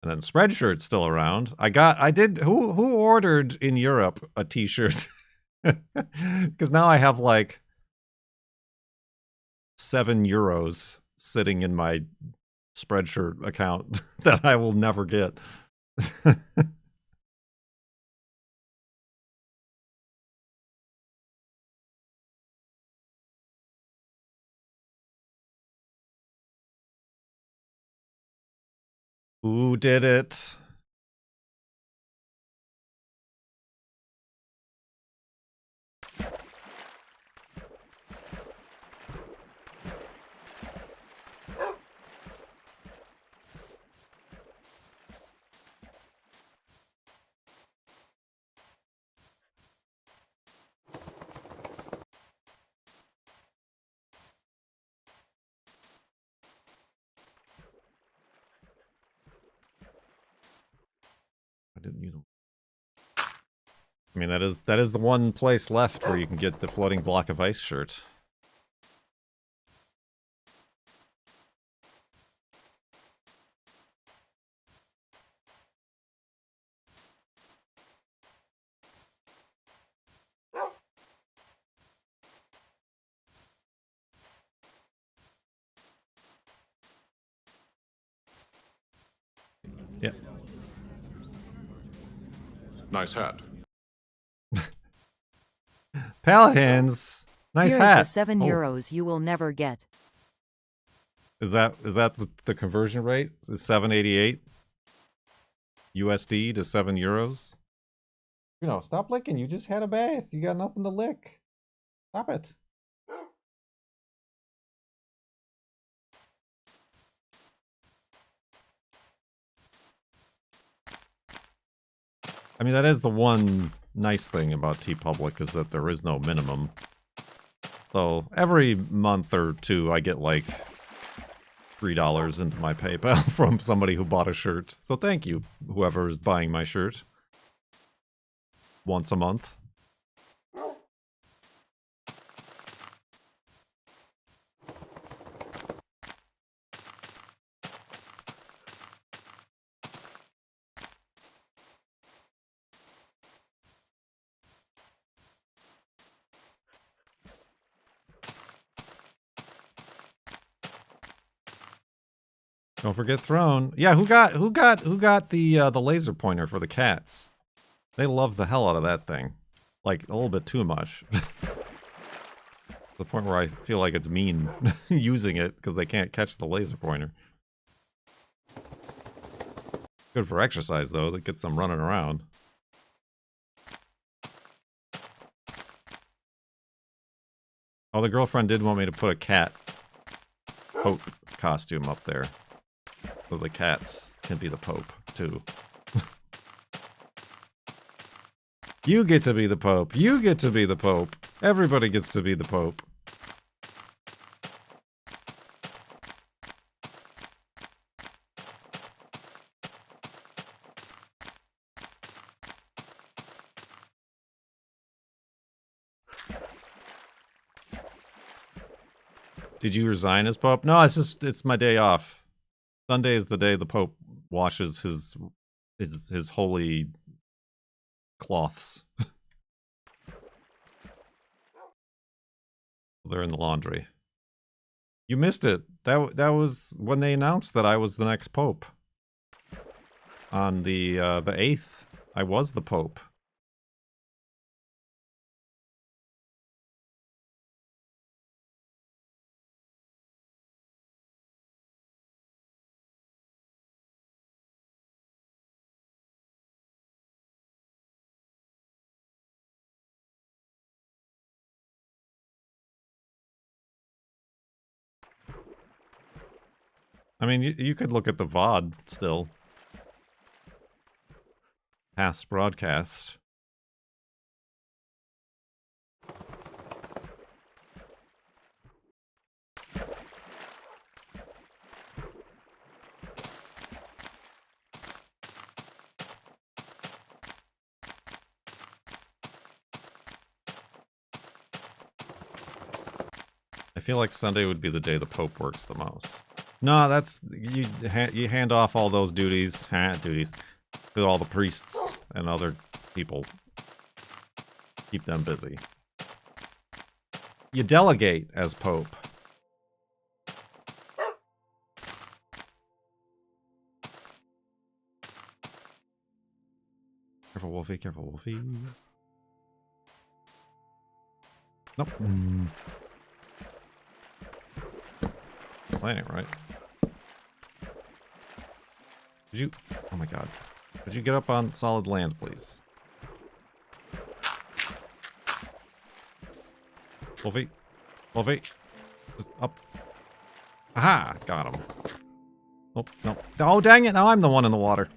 And then Spreadshirt's still around. Who ordered in Europe a t-shirt? Because now I have like €7 sitting in my Spreadshirt account that I will never get. Who did it? I didn't use them. I mean, that is the one place left where you can get the floating block of ice shirt. Yeah. Nice hat. Paladins. Nice Here hat. is the 7 Oh. euros you will never get. Is that the conversion rate? Is 788 USD to 7 euros? You know, stop licking. You just had a bath. You got nothing to lick. Stop it. I mean, that is the one nice thing about TeePublic is that there is no minimum. So every month or two, I get like $3 into my PayPal from somebody who bought a shirt. So thank you, whoever is buying my shirt. Once a month. Don't forget Throne. Yeah, who got the laser pointer for the cats? They love the hell out of that thing. Like a little bit too much. To the point where I feel like it's mean using it because they can't catch the laser pointer. Good for exercise though, that gets them running around. Oh, the girlfriend did want me to put a cat Pope costume up there. So the cats can be the Pope, too. You get to be the Pope. You get to be the Pope. Everybody gets to be the Pope. Did you resign as Pope? No, it's my day off. Sunday is the day the Pope washes his holy cloths. They're in the laundry. You missed it. That was when they announced that I was the next Pope. On the 8th, I was the Pope. I mean, you could look at the VOD still. Past broadcast. I feel like Sunday would be the day the Pope works the most. No, that's you hand off all those duties to all the priests and other people. Keep them busy. You delegate as Pope. Careful, Wolfie. Careful, Wolfie. Nope. Playing it right. Did Could you... Oh my god. Could you get up on solid land, please? Wolfie. Wolfie. Just up. Aha! Got him. Oh, no. Oh, dang it! Now I'm the one in the water.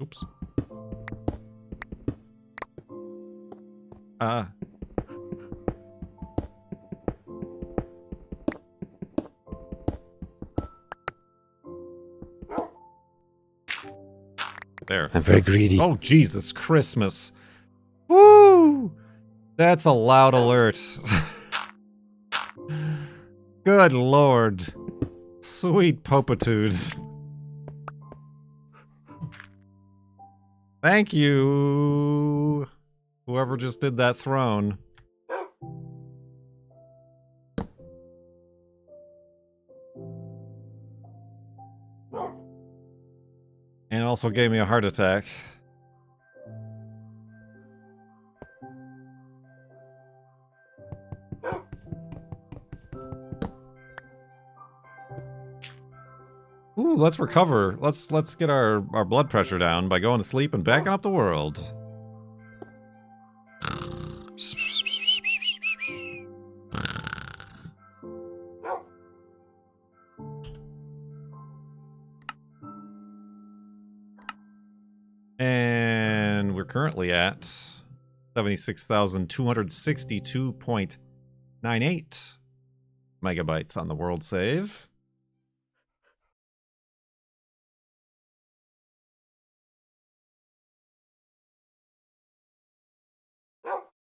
Oops. There. I'm very greedy. Oh, Jesus Christmas. Woo! That's a loud alert. Good Lord. Sweet popitude. Thank you, whoever just did that throne. And also gave me a heart attack. Ooh, let's recover. Let's get our blood pressure down by going to sleep and backing up the world. And we're currently at 76,262.98 megabytes on the world save.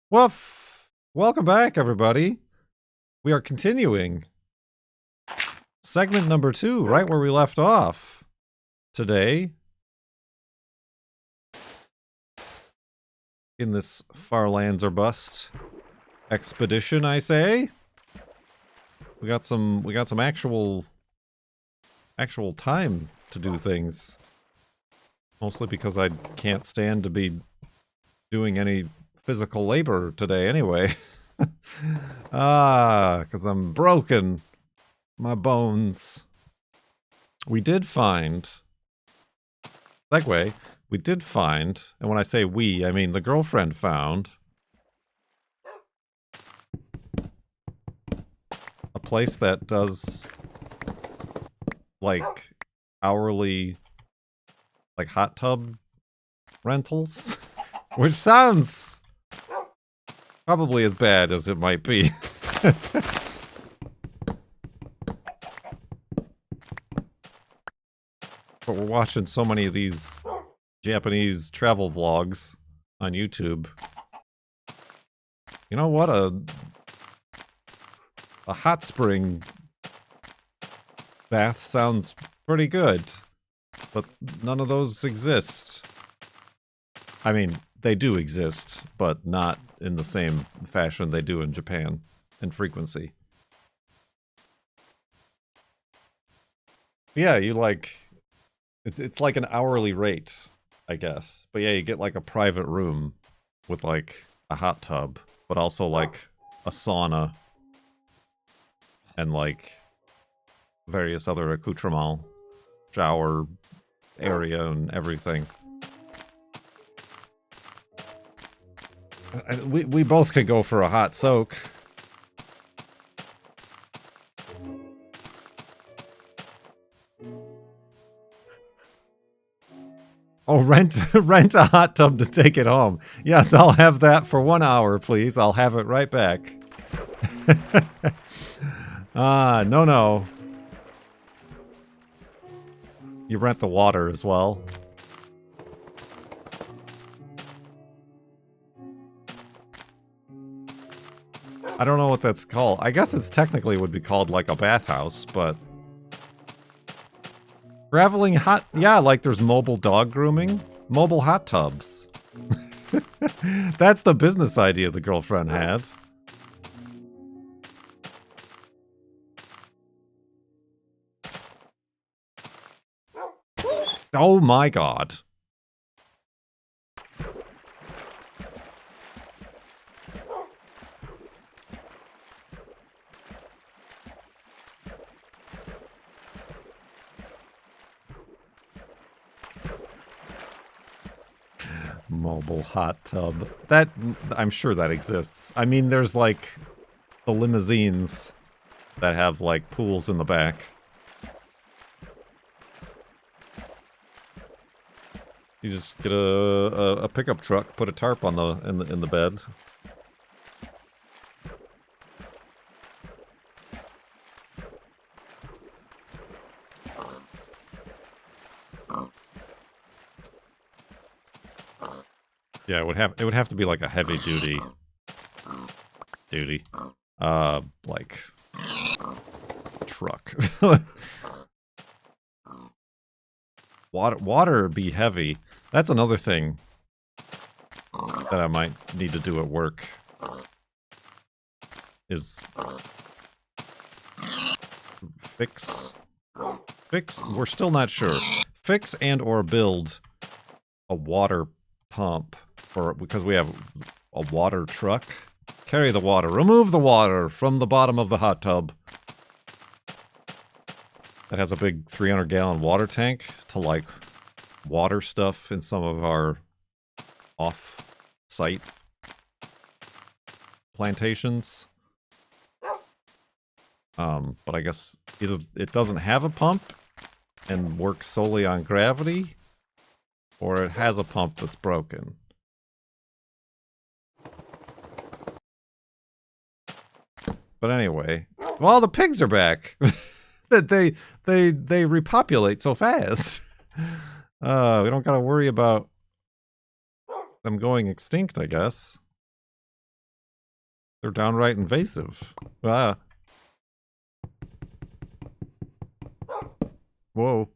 Woof! Welcome back, everybody. We are continuing segment number 2, right where we left off today. In this Farlands or Bust expedition, I say. We got some actual time to do things. Mostly because I can't stand to be doing any physical labor today anyway. Because I'm broken. My bones. We did find... Segue. We did find, and when I say we, I mean the girlfriend found a place that does like hourly like hot tub rentals, which sounds probably as bad as it might be. But we're watching so many of these Japanese travel vlogs on YouTube. You know what? A hot spring bath sounds pretty good, but none of those exist. I mean, they do exist, but not in the same fashion they do in Japan and frequency. Yeah, you like... It's like an hourly rate, I guess. But yeah, you get like a private room with like a hot tub, but also like a sauna and like various other accoutrements, shower area and everything. We both could go for a hot soak. Oh, rent a hot tub to take it home. Yes, I'll have that for 1 hour, please. I'll have it right back. No. You rent the water as well. I don't know what that's called. I guess it's technically would be called like a bathhouse, but... Traveling hot... Yeah, like there's mobile dog grooming. Mobile hot tubs. That's the business idea the girlfriend had. Oh my god. Mobile hot tub. That, I'm sure that exists. I mean, there's like the limousines that have like pools in the back. You just get a pickup truck, put a tarp on in the bed. Yeah, it would have to be like a heavy duty like truck. Water be heavy. That's another thing that I might need to do at work. Is fix, we're still not sure. Fix and or build a water pump because we have a water truck. Carry the water. Remove the water from the bottom of the hot tub. That has a big 300-gallon water tank to, like, water stuff in some of our off-site plantations. But I guess either it doesn't have a pump and works solely on gravity, or it has a pump that's broken. But anyway, well, the pigs are back. That they repopulate so fast. We don't gotta worry about them going extinct, I guess. They're downright invasive. Ah. Whoa.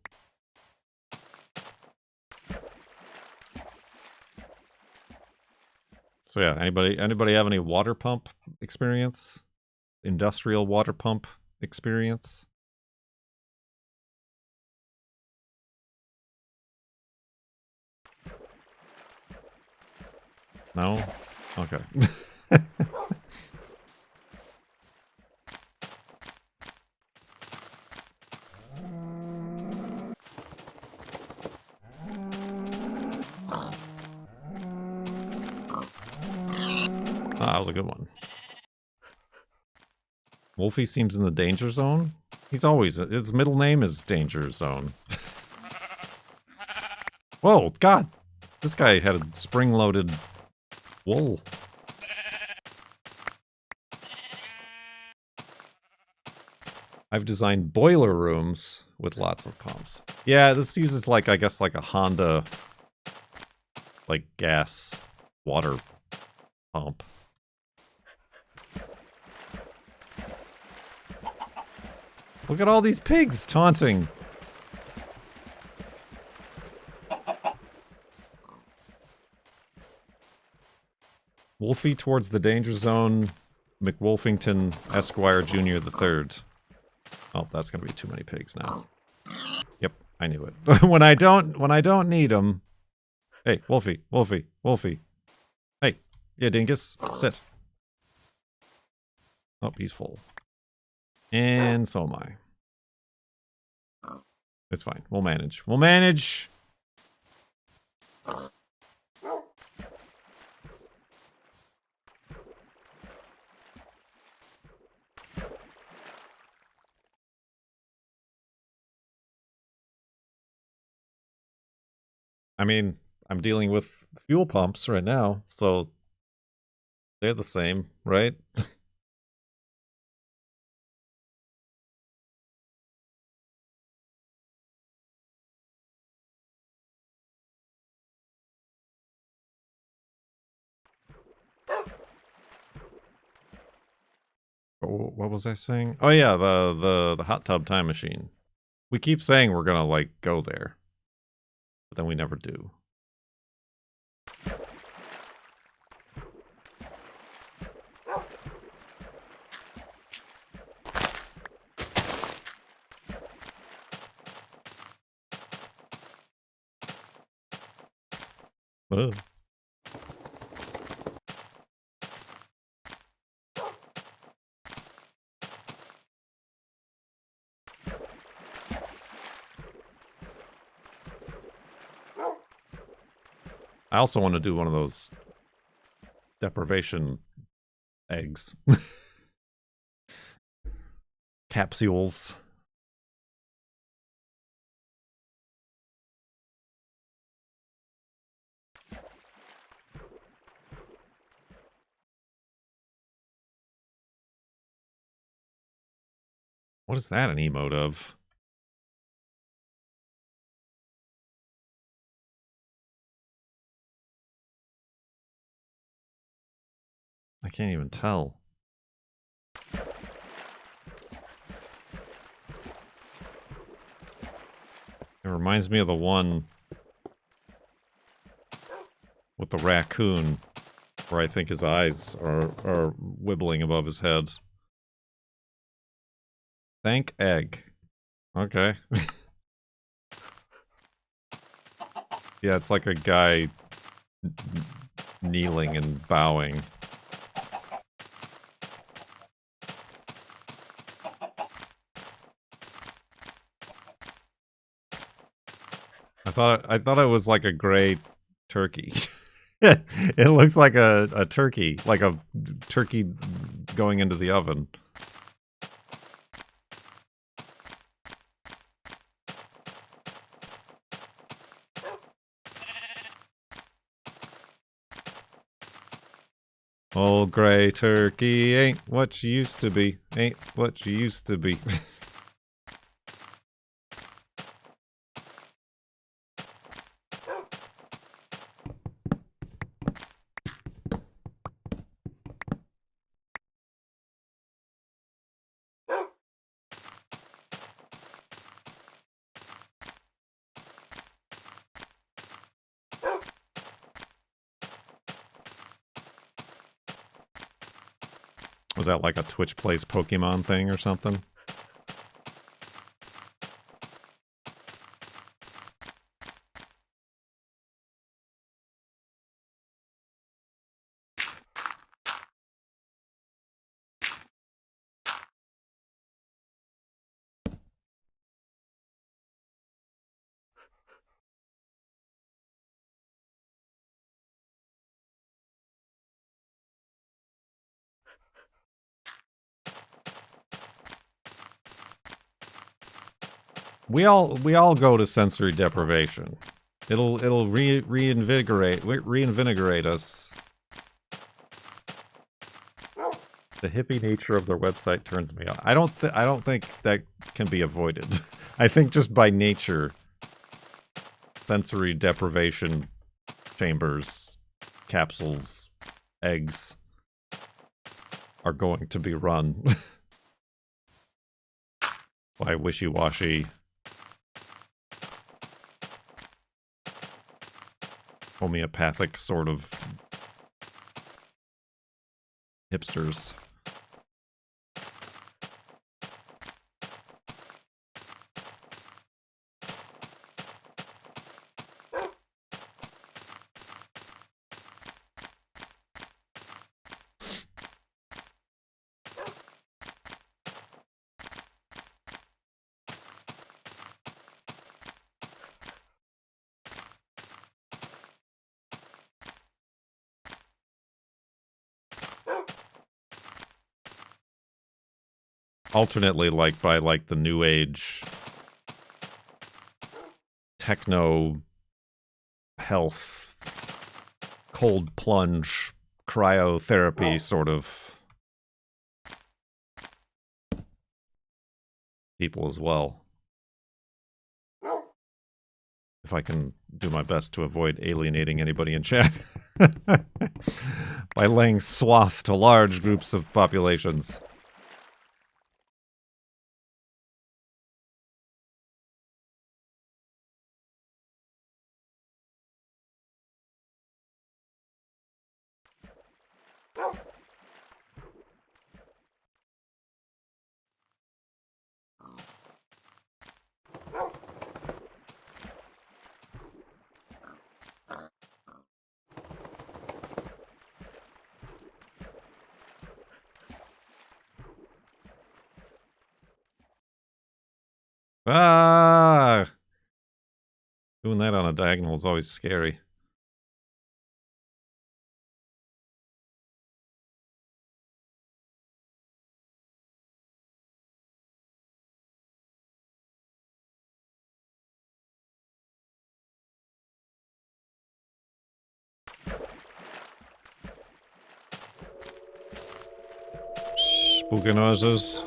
So yeah, anybody have any water pump experience? Industrial water pump experience? No? Okay. That was a good one. Wolfie seems in the danger zone. He's always... His middle name is Danger Zone. Whoa, God! This guy had a spring-loaded wool. I've designed boiler rooms with lots of pumps. Yeah, this uses, like, I guess, like a Honda, like, gas water pump. Look at all these pigs taunting. Wolfie towards the danger zone. McWolfington Esquire Jr. III. Oh, that's gonna be too many pigs now. Yep, I knew it. when I don't need them. Hey, Wolfie, Wolfie, Wolfie. Hey, yeah, dingus, sit. Oh, he's full. And so am I. It's fine. We'll manage. We'll manage. I mean, I'm dealing with fuel pumps right now, so they're the same, right? What was I saying? Oh yeah, the hot tub time machine. We keep saying we're gonna, like, go there, but then we never do. Ugh. I also want to do one of those deprivation eggs. Capsules. What is that an emote of? I can't even tell. It reminds me of the one with the raccoon, where I think his eyes are wibbling above his head. Thank egg. Okay. Yeah, it's like a guy kneeling and bowing. I thought it was like a gray turkey. It looks like a turkey, like a turkey going into the oven. Old gray turkey ain't what you used to be. Ain't what you used to be. Was that like a Twitch Plays Pokemon thing or something? We all go to sensory deprivation. It'll reinvigorate us. The hippie nature of their website turns me off. I don't think that can be avoided. I think just by nature, sensory deprivation chambers, capsules, eggs are going to be run by wishy-washy homeopathic sort of hipsters. Alternately, like by like the new age techno health cold plunge cryotherapy sort of people as well. If I can do my best to avoid alienating anybody in chat by laying swath to large groups of populations. Ah! Doing that on a diagonal is always scary. Spooky noises.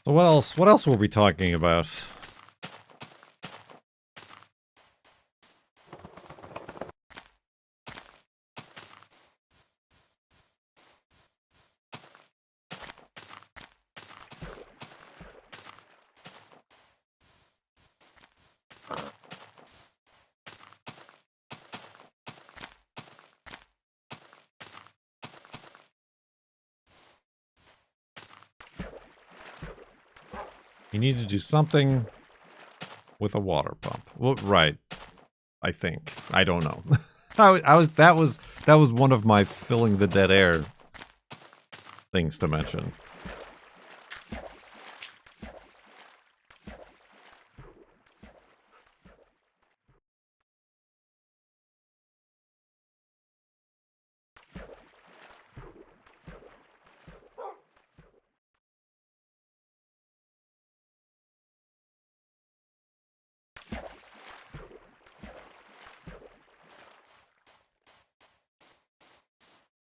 So what else? What else were we talking about? You need to do something with a water pump. Well, right. I think. I don't know. That was one of my filling the dead air things to mention.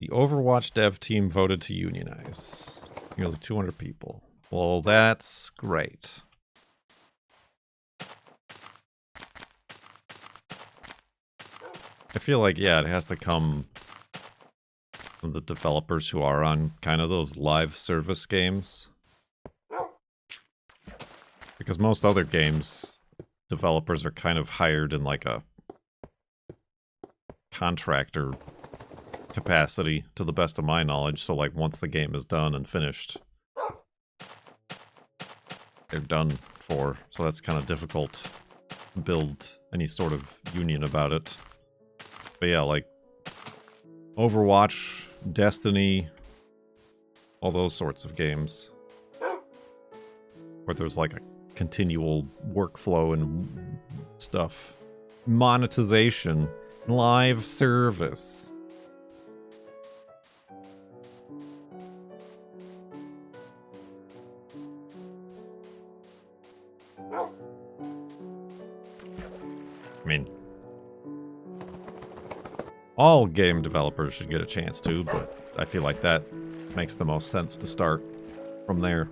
The Overwatch dev team voted to unionize. Nearly 200 people. Well, that's great. I feel like, yeah, it has to come from the developers who are on kind of those live service games. Because most other games, developers are kind of hired in like a contractor capacity, to the best of my knowledge. So like once the game is done and finished, they're done for. So that's kind of difficult to build any sort of union about it. But yeah, like Overwatch, Destiny, all those sorts of games where there's like a continual workflow and stuff. Monetization, live service. I mean, all game developers should get a chance to, but I feel like that makes the most sense to start from there.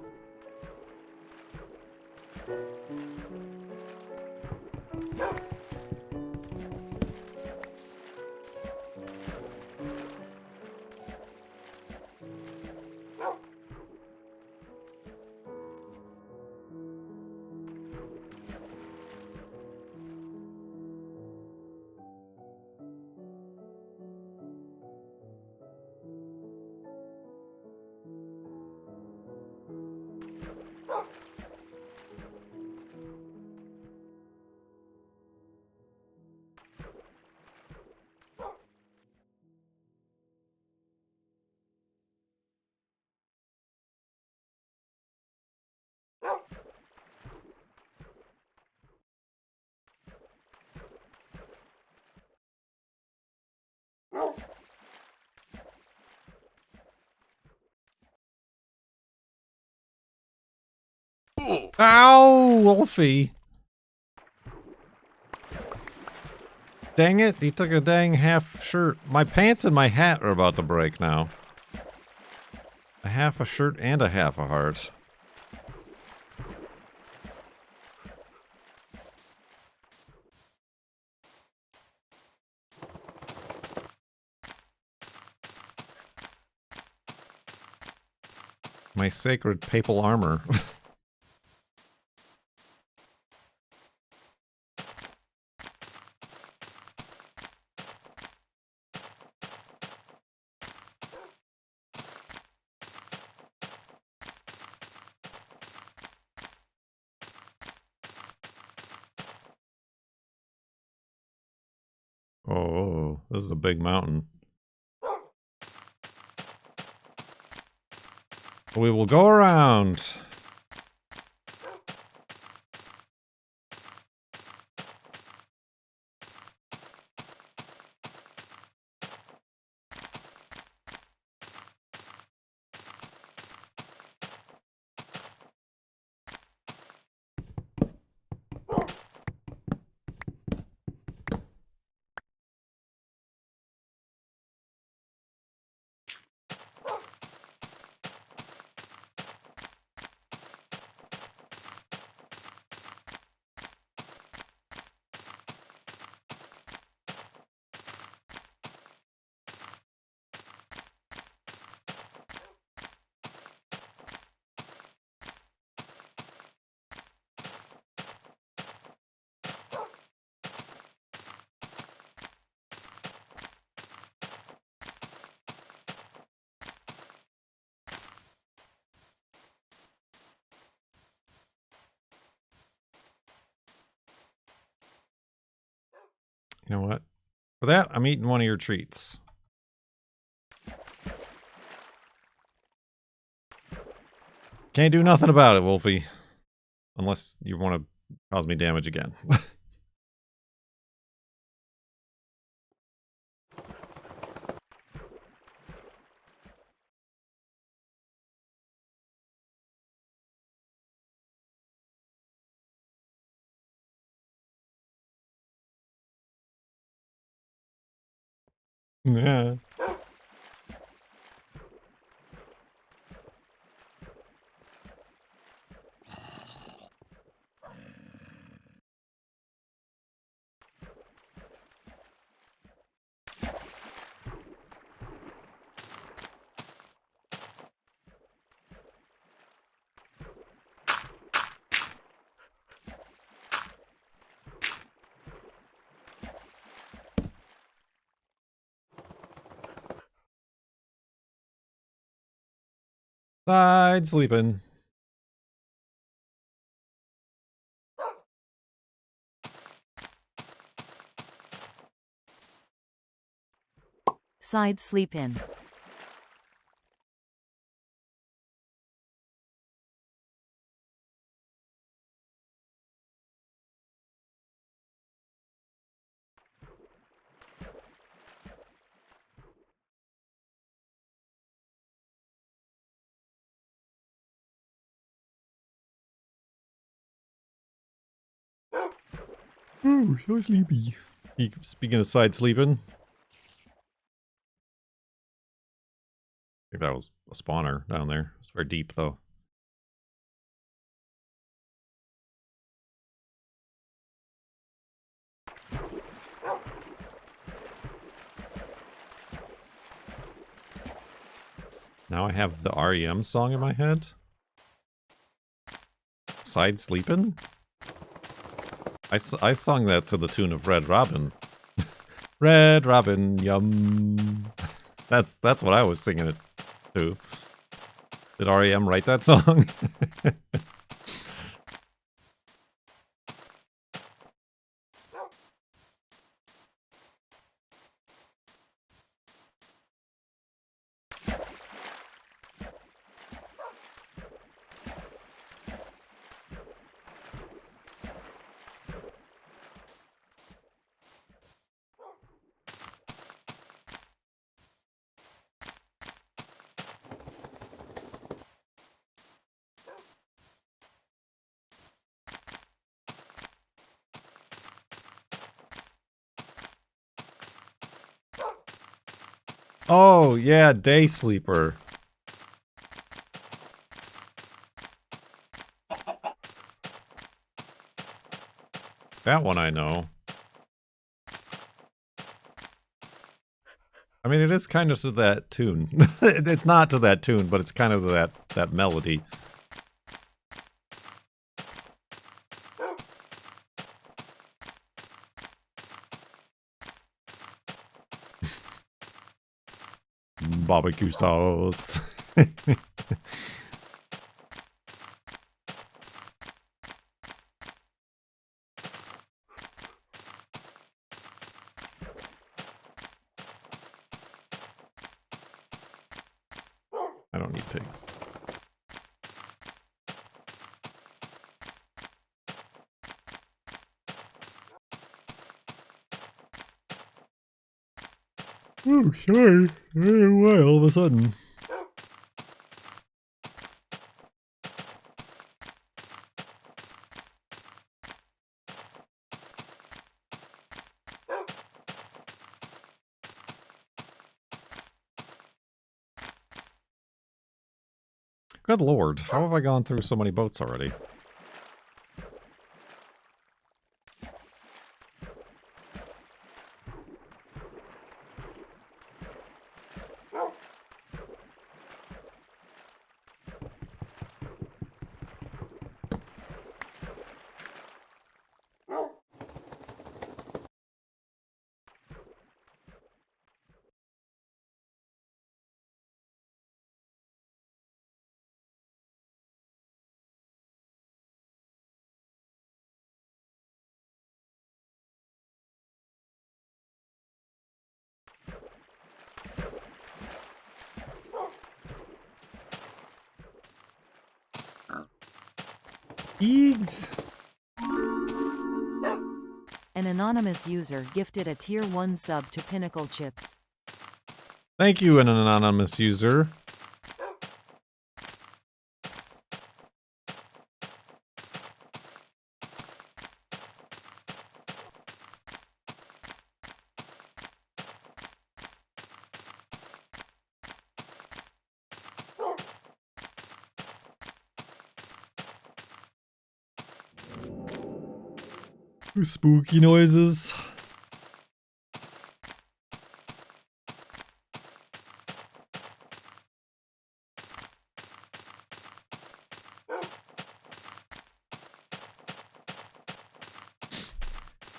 Ow, Wolfie. Dang it, he took a dang half shirt. My pants and my hat are about to break now. A half a shirt and a half a heart. My sacred papal armor. Oh, this is a big mountain. We will go around. You know what? For that, I'm eating one of your treats. Can't do nothing about it, Wolfie. Unless you want to cause me damage again. Yeah. Side sleeping. Side sleep in. Ooh, so sleepy. Speaking of side sleeping. I think that was a spawner down there. It's very deep though. Now I have the REM song in my head. Side sleeping? I sung that to the tune of Red Robin. Red Robin, yum. That's what I was singing it to. Did REM write that song? Oh, yeah, day sleeper. That one I know. I mean, it is kind of to that tune. It's not to that tune, but it's kind of that melody. Barbecue sauce. I don't need pigs. Oh, sorry. I don't know why all of a sudden. Good lord, how have I gone through so many boats already? Eeks! An anonymous user gifted a tier 1 sub to Pinnacle Chips. Thank you, an anonymous user. Spooky noises.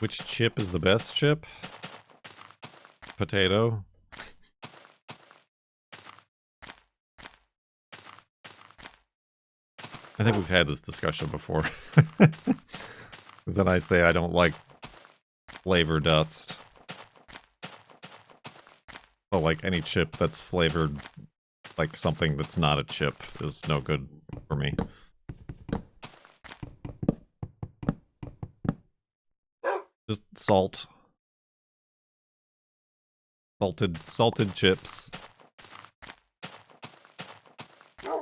Which chip is the best chip? Potato. I think we've had this discussion before. Because then I say I don't like flavor dust. So like any chip that's flavored like something that's not a chip is no good for me. Just salt. Salted chips.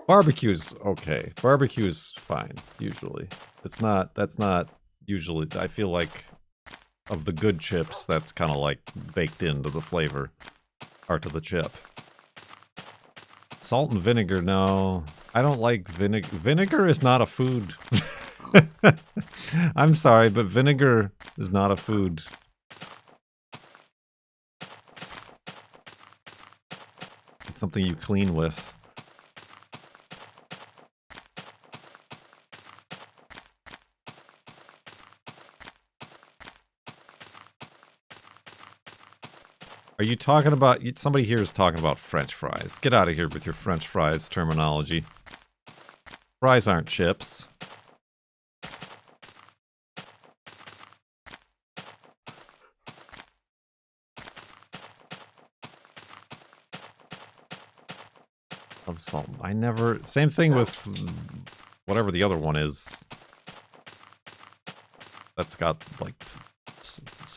Barbecue's okay. Barbecue's fine, usually. That's not usually, I feel like of the good chips, that's kind of like baked into the flavor, or to the chip. Salt and vinegar, no. I don't like vinegar. Vinegar is not a food. I'm sorry, but vinegar is not a food. It's something you clean with. Are you talking about... Somebody here is talking about French fries. Get out of here with your French fries terminology. Fries aren't chips. Love salt. I never... Same thing with whatever the other one is. That's got, like,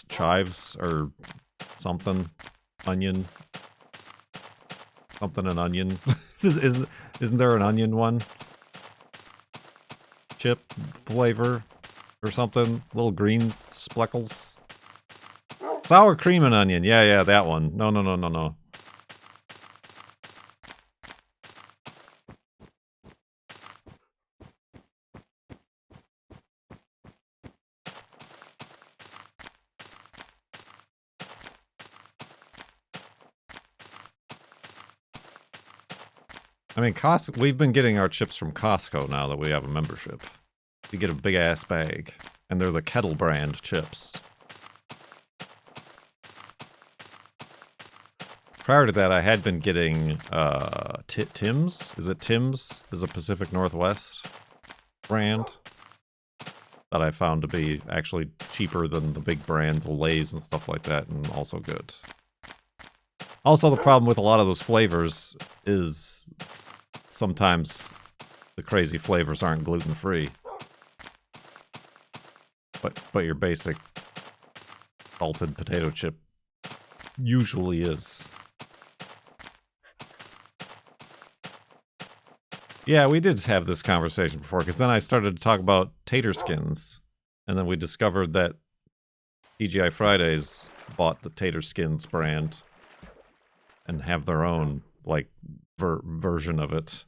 chives or something. Onion. Something an onion. Isn't there an onion one? Chip flavor or something? Little green speckles. Sour cream and onion. Yeah, that one. No. I mean, we've been getting our chips from Costco now that we have a membership. You get a big ass bag, and they're the Kettle brand chips. Prior to that, I had been getting Tim's. Is it Tim's? Is a Pacific Northwest brand that I found to be actually cheaper than the big brand, the Lay's and stuff like that, and also good. Also, the problem with a lot of those flavors is sometimes the crazy flavors aren't gluten-free. But your basic salted potato chip usually is. Yeah, we did have this conversation before, because then I started to talk about tater skins, and then we discovered that TGI Fridays bought the tater skins brand and have their own, like, version of it.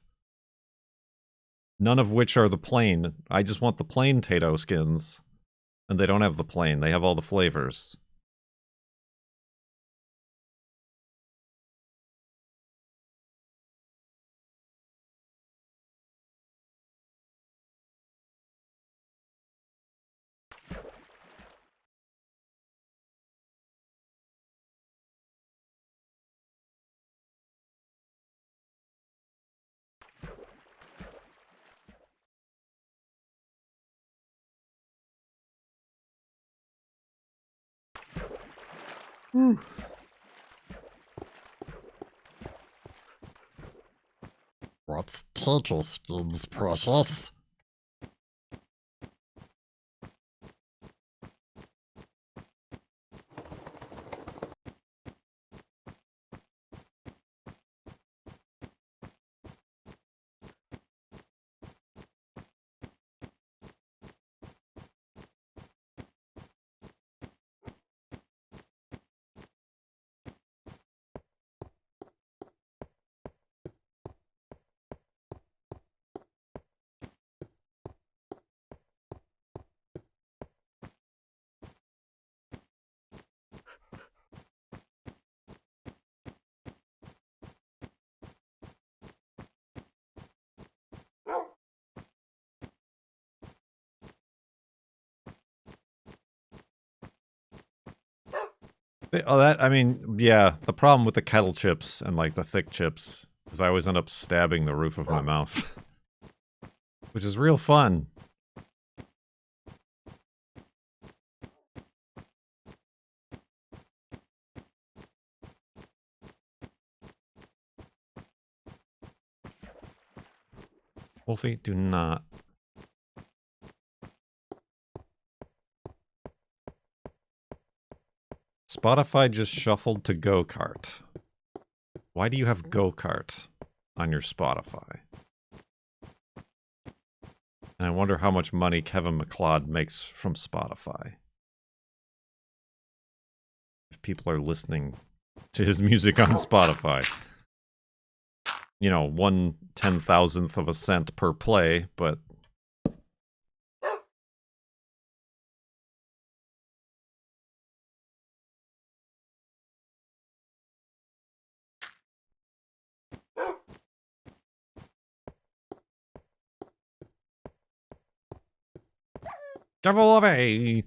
None of which are the plain. I just want the plain tato skins, and they don't have the plain. They have all the flavors. What's tater skins, precious? Oh, I mean, yeah, the problem with the kettle chips and, like, the thick chips is I always end up stabbing the roof of my mouth. Which is real fun. Wolfie, do not. Spotify just shuffled to go-kart. Why do you have go-kart on your Spotify? And I wonder how much money Kevin MacLeod makes from Spotify. If people are listening to his music on Spotify. You know, 1/10,000th of a cent per play, but... Devil away!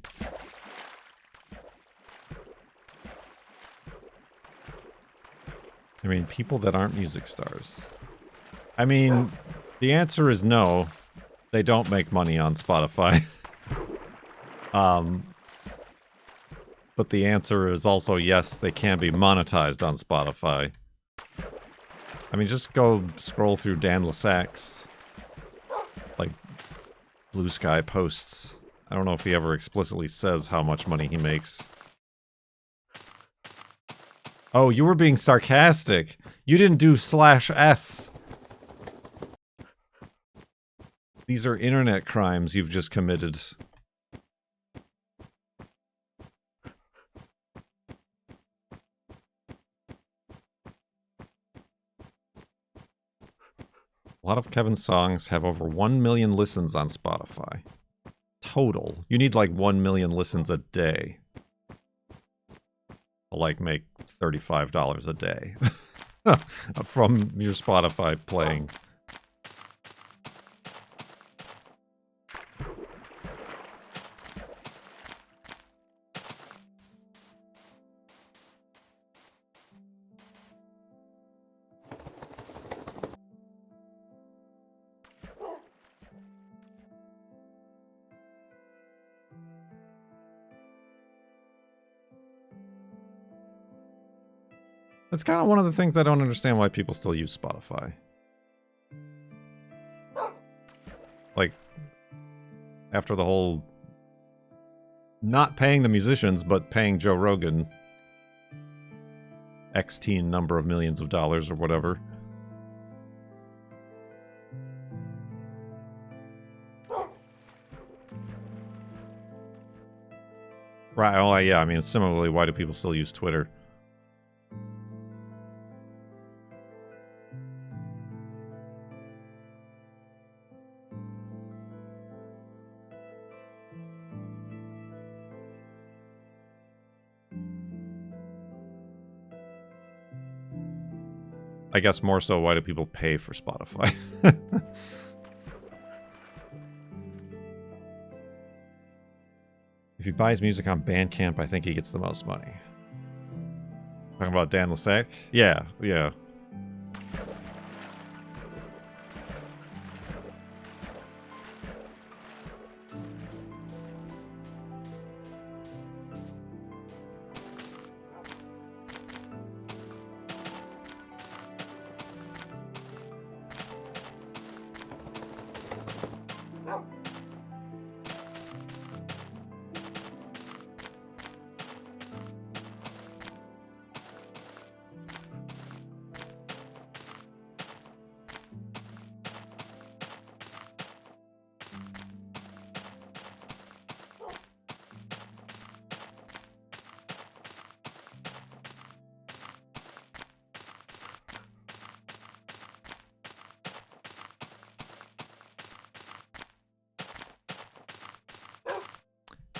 I mean, people that aren't music stars. I mean, the answer is no. They don't make money on Spotify. But the answer is also yes, they can be monetized on Spotify. I mean, just go scroll through Dan Lasak's, like, Blue Sky posts. I don't know if he ever explicitly says how much money he makes. Oh, you were being sarcastic. You didn't do /S. These are internet crimes you've just committed. A lot of Kevin's songs have over 1 million listens on Spotify. Total. You need like 1 million listens a day. To like make $35 a day. from your Spotify playing. That's kind of one of the things I don't understand why people still use Spotify. Like, after the whole not paying the musicians, but paying Joe Rogan X-teen number of millions of dollars or whatever. Right, oh yeah, I mean, similarly, why do people still use Twitter? I guess more so, why do people pay for Spotify? If he buys music on Bandcamp, I think he gets the most money. Talking about Dan Lasek? Yeah, yeah.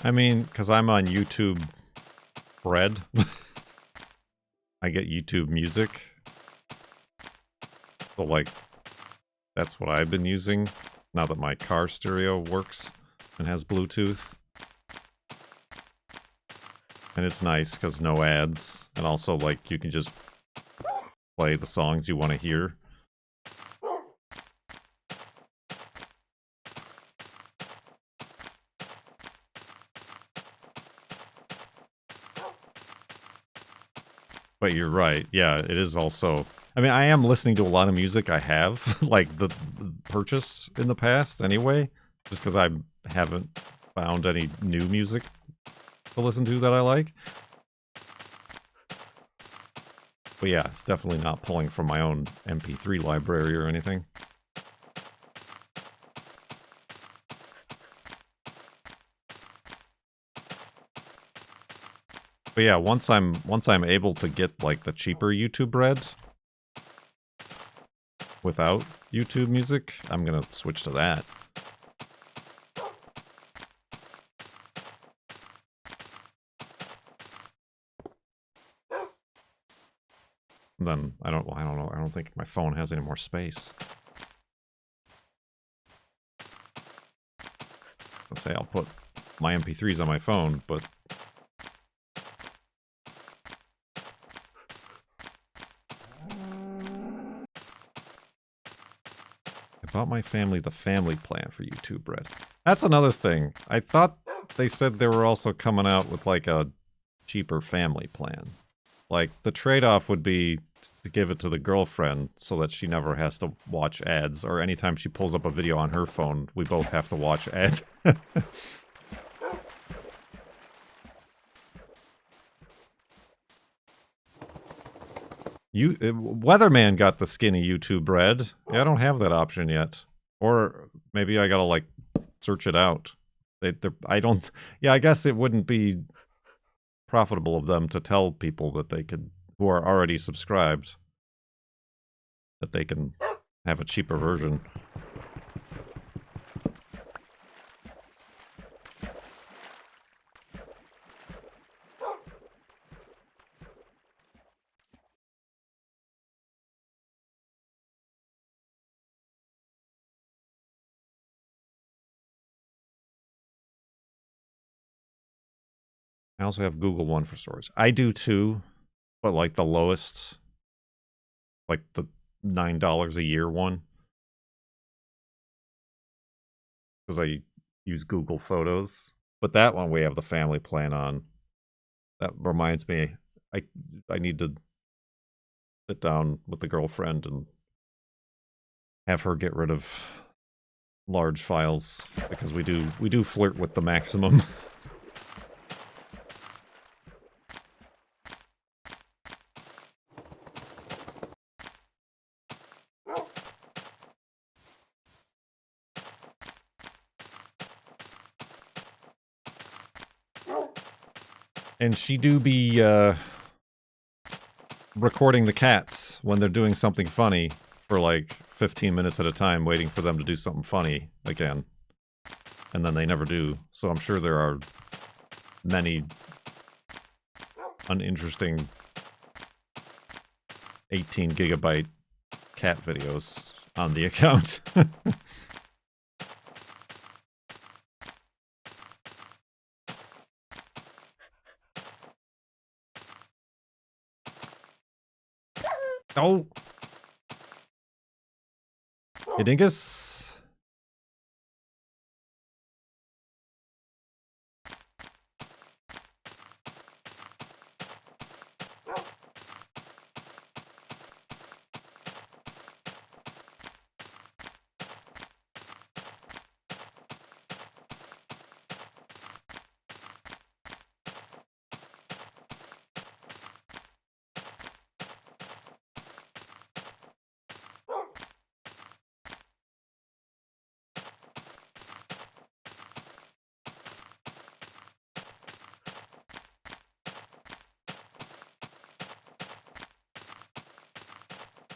I mean, because I'm on YouTube Red. I get YouTube Music. So, like, that's what I've been using now that my car stereo works and has Bluetooth. And it's nice because no ads. And also, like, you can just play the songs you want to hear. But you're right. Yeah, it is also... I mean, I am listening to a lot of music I have, like, the purchased in the past anyway. Just because I haven't found any new music to listen to that I like. But yeah, it's definitely not pulling from my own MP3 library or anything. But yeah, once I'm able to get like the cheaper YouTube Red without YouTube Music, I'm gonna switch to that. And then I don't know. I don't think my phone has any more space. Let's say I'll put my MP3s on my phone, but I bought my family the family plan for YouTube Red. That's another thing. I thought they said they were also coming out with like a cheaper family plan. Like the trade-off would be to give it to the girlfriend so that she never has to watch ads, or anytime she pulls up a video on her phone, we both have to watch ads. Weatherman got the skinny YouTube Red. Yeah, I don't have that option yet. Or maybe I gotta, like, search it out. I don't... Yeah, I guess it wouldn't be profitable of them to tell people that they could, who are already subscribed, that they can have a cheaper version. I also have Google One for storage. I do too, but like the lowest, like the $9 a year one. Because I use Google Photos. But that one we have the family plan on. That reminds me, I need to sit down with the girlfriend and have her get rid of large files, because we do flirt with the maximum. And she do be recording the cats when they're doing something funny for like 15 minutes at a time, waiting for them to do something funny again. And then they never do. So I'm sure there are many uninteresting 18 gigabyte cat videos on the account. Oh! Hey, dingus!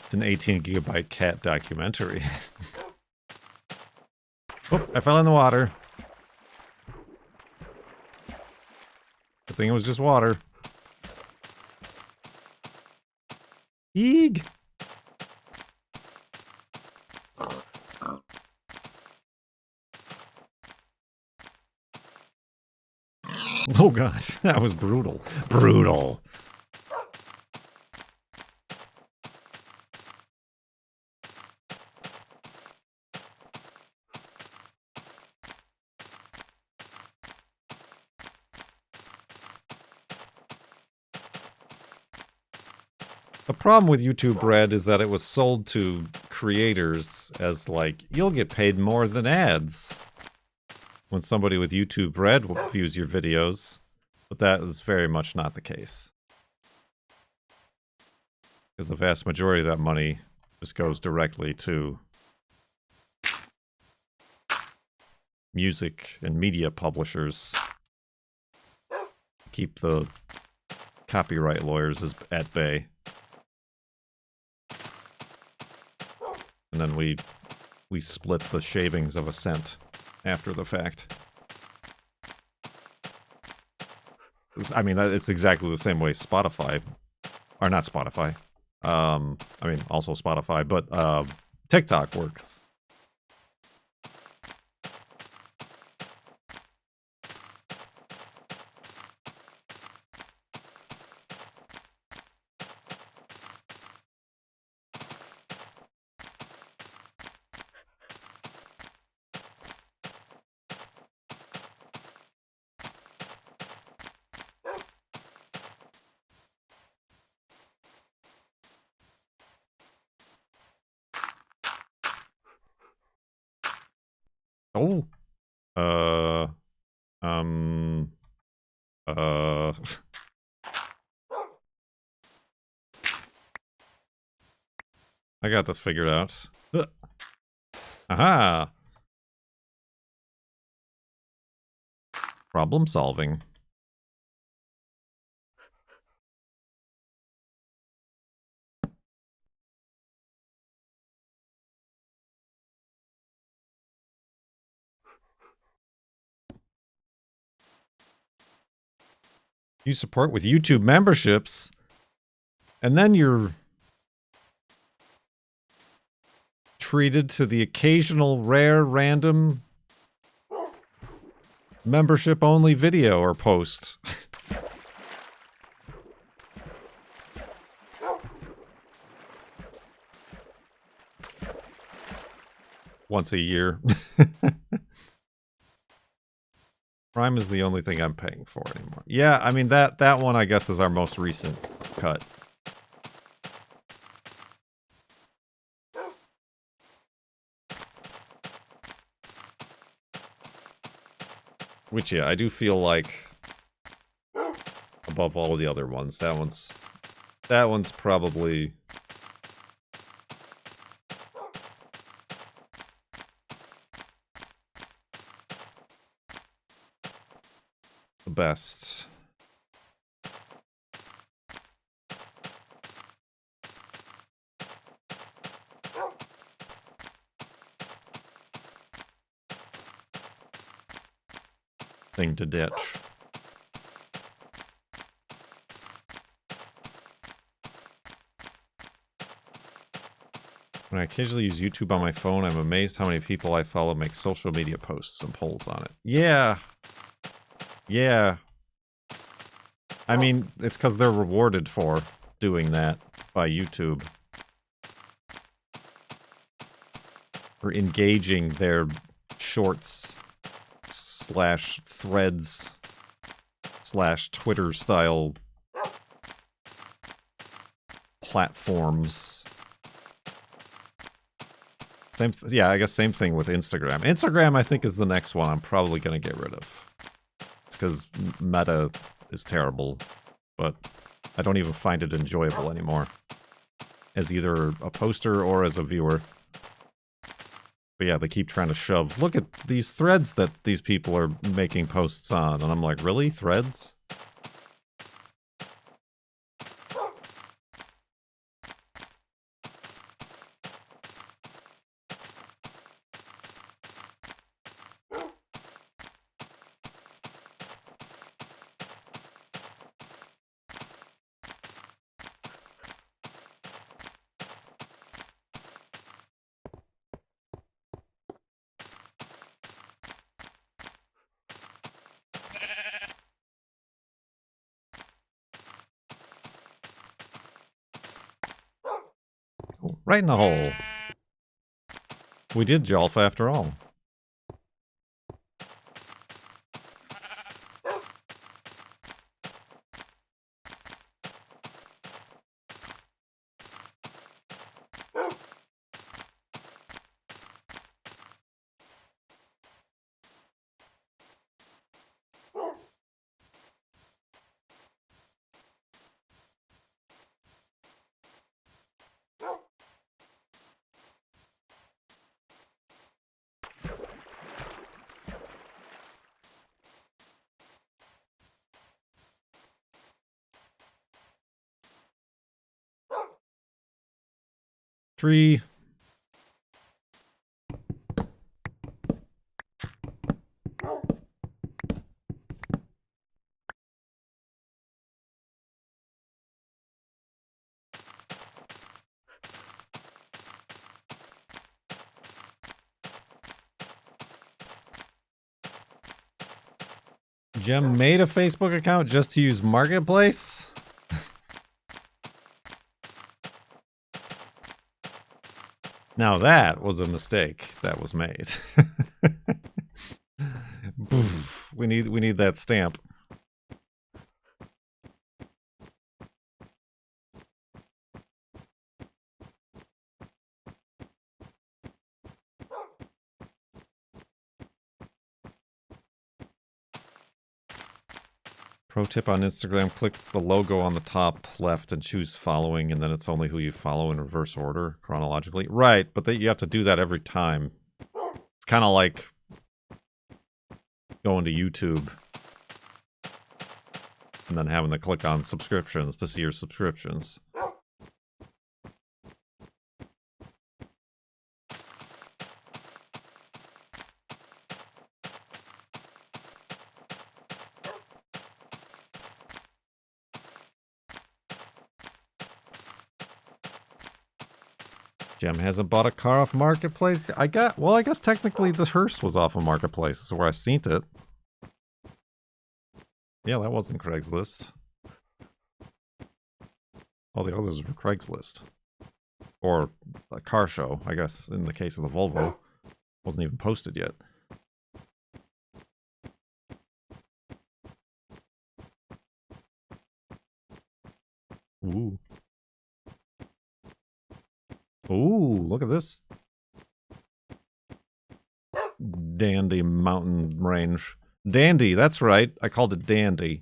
It's an 18 gigabyte cat documentary. Oh, I fell in the water. Good thing it was just water. Eeg! Oh god, that was brutal. Brutal. The problem with YouTube Red is that it was sold to creators as like, you'll get paid more than ads when somebody with YouTube Red views your videos, but that is very much not the case. Because the vast majority of that money just goes directly to music and media publishers. Keep the copyright lawyers at bay. And then we split the shavings of a cent after the fact. I mean, it's exactly the same way Spotify, or not Spotify, I mean, also Spotify, but TikTok works. Oh. I got this figured out. Aha! Problem solving. You support with YouTube memberships, and then you're treated to the occasional rare random membership only video or post. once a year. Prime is the only thing I'm paying for anymore. Yeah, I mean, that one, I guess, is our most recent cut. Which, yeah, I do feel like, above all the other ones, that one's probably the best. Thing to ditch. When I occasionally use YouTube on my phone, I'm amazed how many people I follow make social media posts and polls on it. Yeah. Yeah. I mean, it's because they're rewarded for doing that by YouTube. For engaging their shorts slash threads slash Twitter style platforms. Yeah, I guess same thing with Instagram. Instagram, I think, is the next one I'm probably going to get rid of. It's because Meta is terrible, but I don't even find it enjoyable anymore. As either a poster or as a viewer. But yeah, they keep trying to shove, look at these threads that these people are making posts on. And I'm like, really? Threads? Right in the hole. We did Jolf after all. Tree. Jem made a Facebook account just to use Marketplace? Now that was a mistake that was made. Boof. We need that stamp. Pro tip on Instagram, click the logo on the top left and choose following, and then it's only who you follow in reverse order, chronologically. Right, but you have to do that every time. It's kind of like going to YouTube and then having to click on subscriptions to see your subscriptions. Jem hasn't bought a car off Marketplace. Well, I guess technically the hearse was off of Marketplace. That's where I seen it. Yeah, that wasn't Craigslist. All the others were Craigslist. Or a car show, I guess, in the case of the Volvo. Wasn't even posted yet. Ooh. Ooh, look at this dandy mountain range. Dandy, that's right. I called it dandy.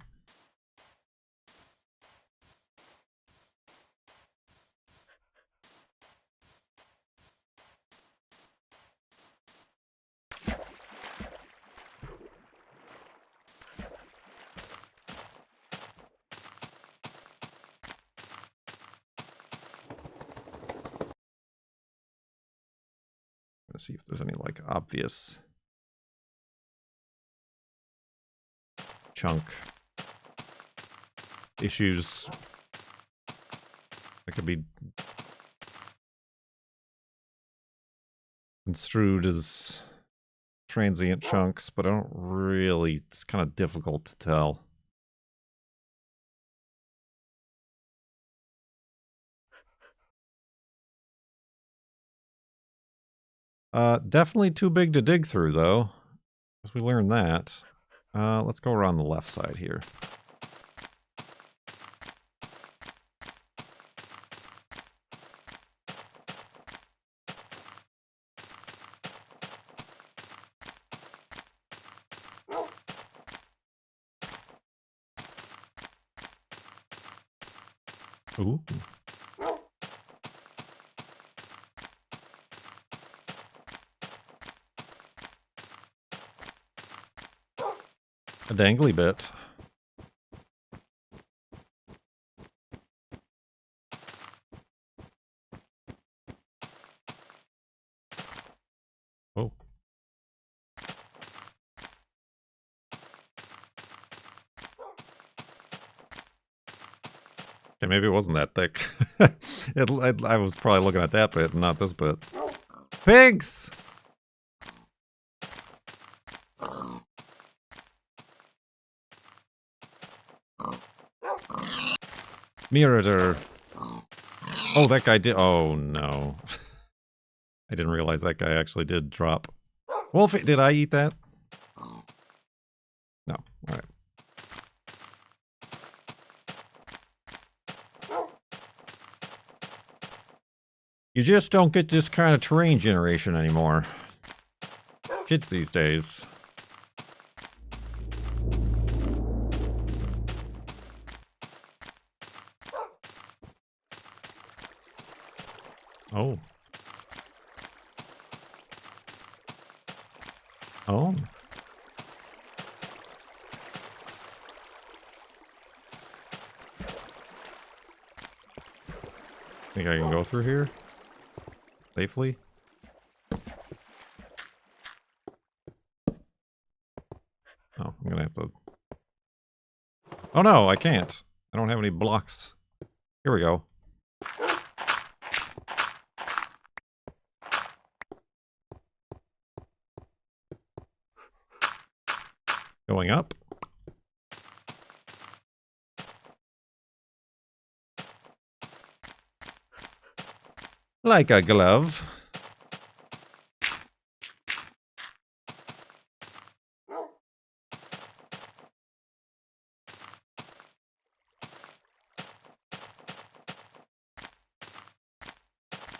Let's see if there's any, like, obvious chunk issues that could be construed as transient chunks, but I don't really, it's kind of difficult to tell. Definitely too big to dig through, though. As we learned that. Let's go around the left side here. Ooh. A dangly bit. Oh. Okay, maybe it wasn't that thick. I was probably looking at that bit and not this bit. Pigs! Mirror. Oh, that guy did. Oh, no. I didn't realize that guy actually did drop. Wolf, did I eat that? No. Alright. You just don't get this kind of terrain generation anymore. Kids these days. Oh. Oh. Think I can go through here? Safely? Oh, I'm gonna have to... Oh no, I can't. I don't have any blocks. Here we go. Going up. Like a glove.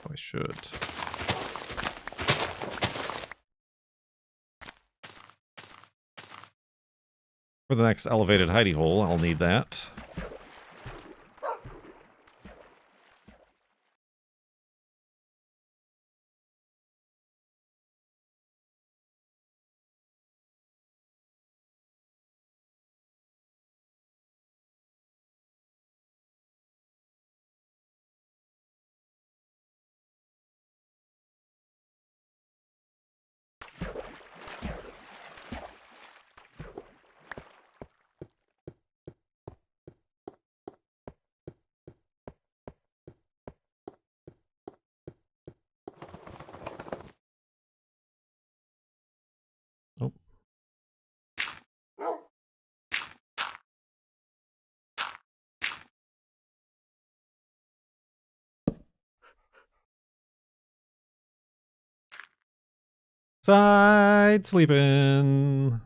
I should. For the next elevated hidey hole, I'll need that. Side sleeping.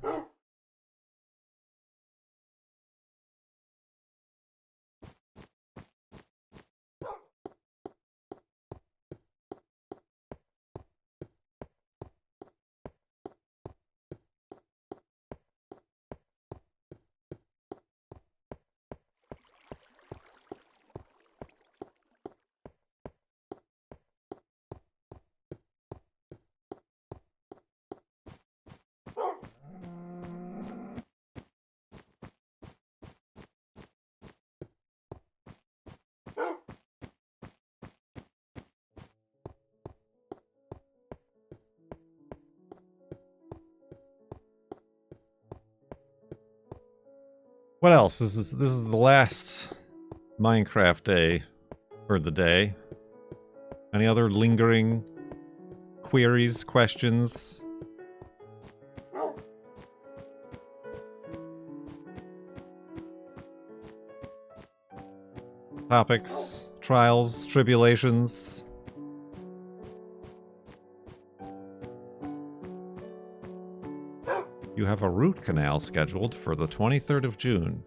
What else? This is the last Minecraft day for the day. Any other lingering queries, questions? Topics, trials, tribulations? You have a root canal scheduled for the 23rd of June.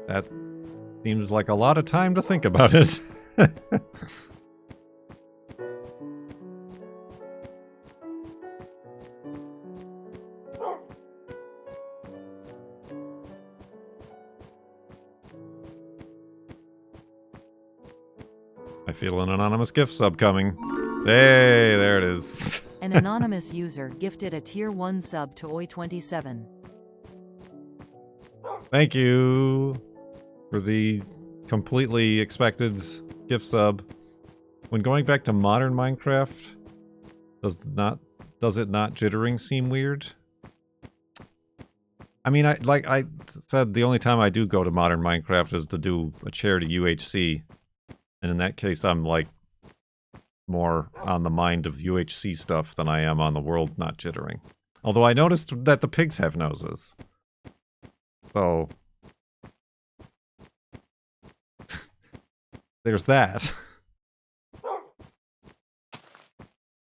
That seems like a lot of time to think about it. I feel an anonymous gift sub coming. Hey, there it is. An anonymous user gifted a tier 1 sub to Oi27. Thank you for the completely expected gift sub. When going back to modern Minecraft, does it not jittering seem weird? I mean, like I said, the only time I do go to modern Minecraft is to do a charity UHC. And in that case, I'm like more on the mind of UHC stuff than I am on the world not jittering. Although I noticed that the pigs have noses. So there's that.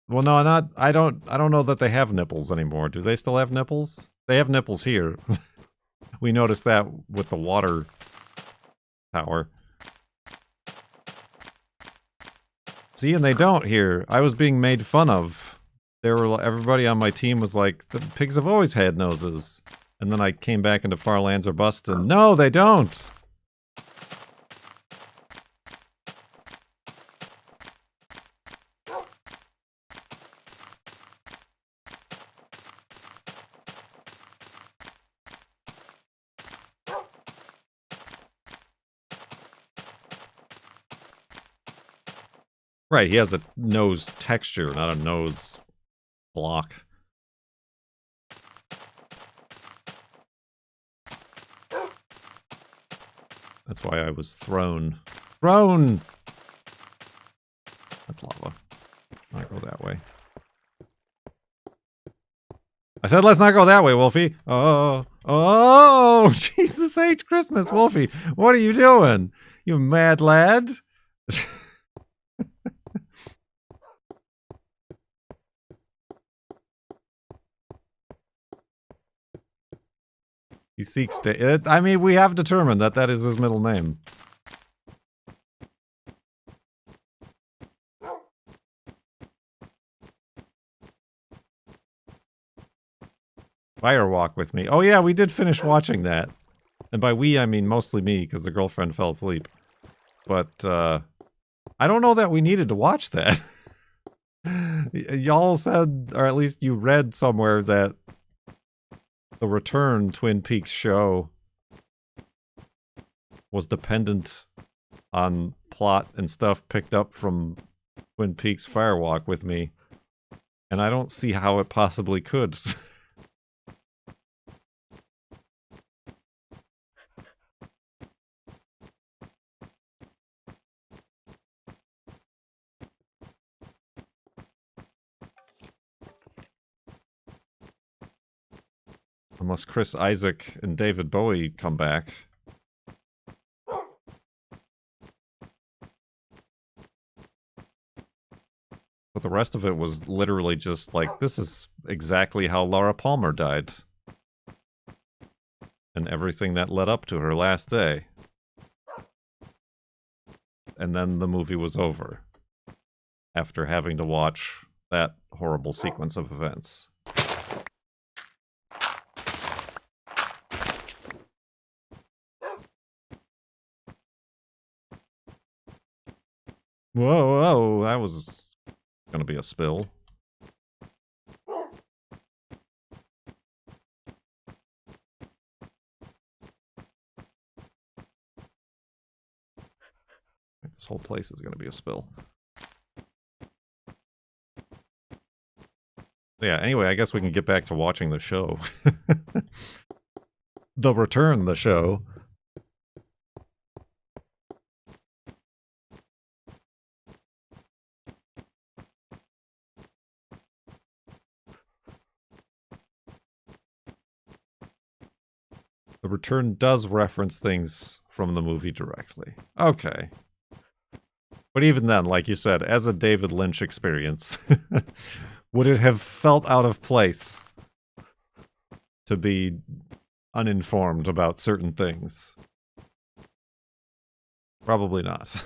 Well, no, I don't know that they have nipples anymore. Do they still have nipples? They have nipples here. We noticed that with the water tower. See, and they don't here. I was being made fun of. Everybody on my team was like, the pigs have always had noses. And then I came back into Farlands or Bust, and no, they don't. Right, he has a nose texture, not a nose block. That's why I was thrown. Thrown! That's lava. Not go that way. I said let's not go that way, Wolfie. Oh, Jesus H. Christmas, Wolfie. What are you doing? You mad lad? He seeks to... I mean, we have determined that that is his middle name. Firewalk with me. Oh yeah, we did finish watching that. And by we, I mean mostly me, because the girlfriend fell asleep. But, I don't know that we needed to watch that. Y'all said, or at least you read somewhere, that the Return Twin Peaks show was dependent on plot and stuff picked up from Twin Peaks Firewalk with me. And I don't see how it possibly could. Unless Chris Isaac and David Bowie come back. But the rest of it was literally just like, this is exactly how Laura Palmer died. And everything that led up to her last day. And then the movie was over. After having to watch that horrible sequence of events. Whoa, whoa, that was gonna be a spill. This whole place is gonna be a spill. Yeah, anyway, I guess we can get back to watching the show. The Return, the show. The Return does reference things from the movie directly. Okay. But even then, like you said, as a David Lynch experience, would it have felt out of place to be uninformed about certain things? Probably not.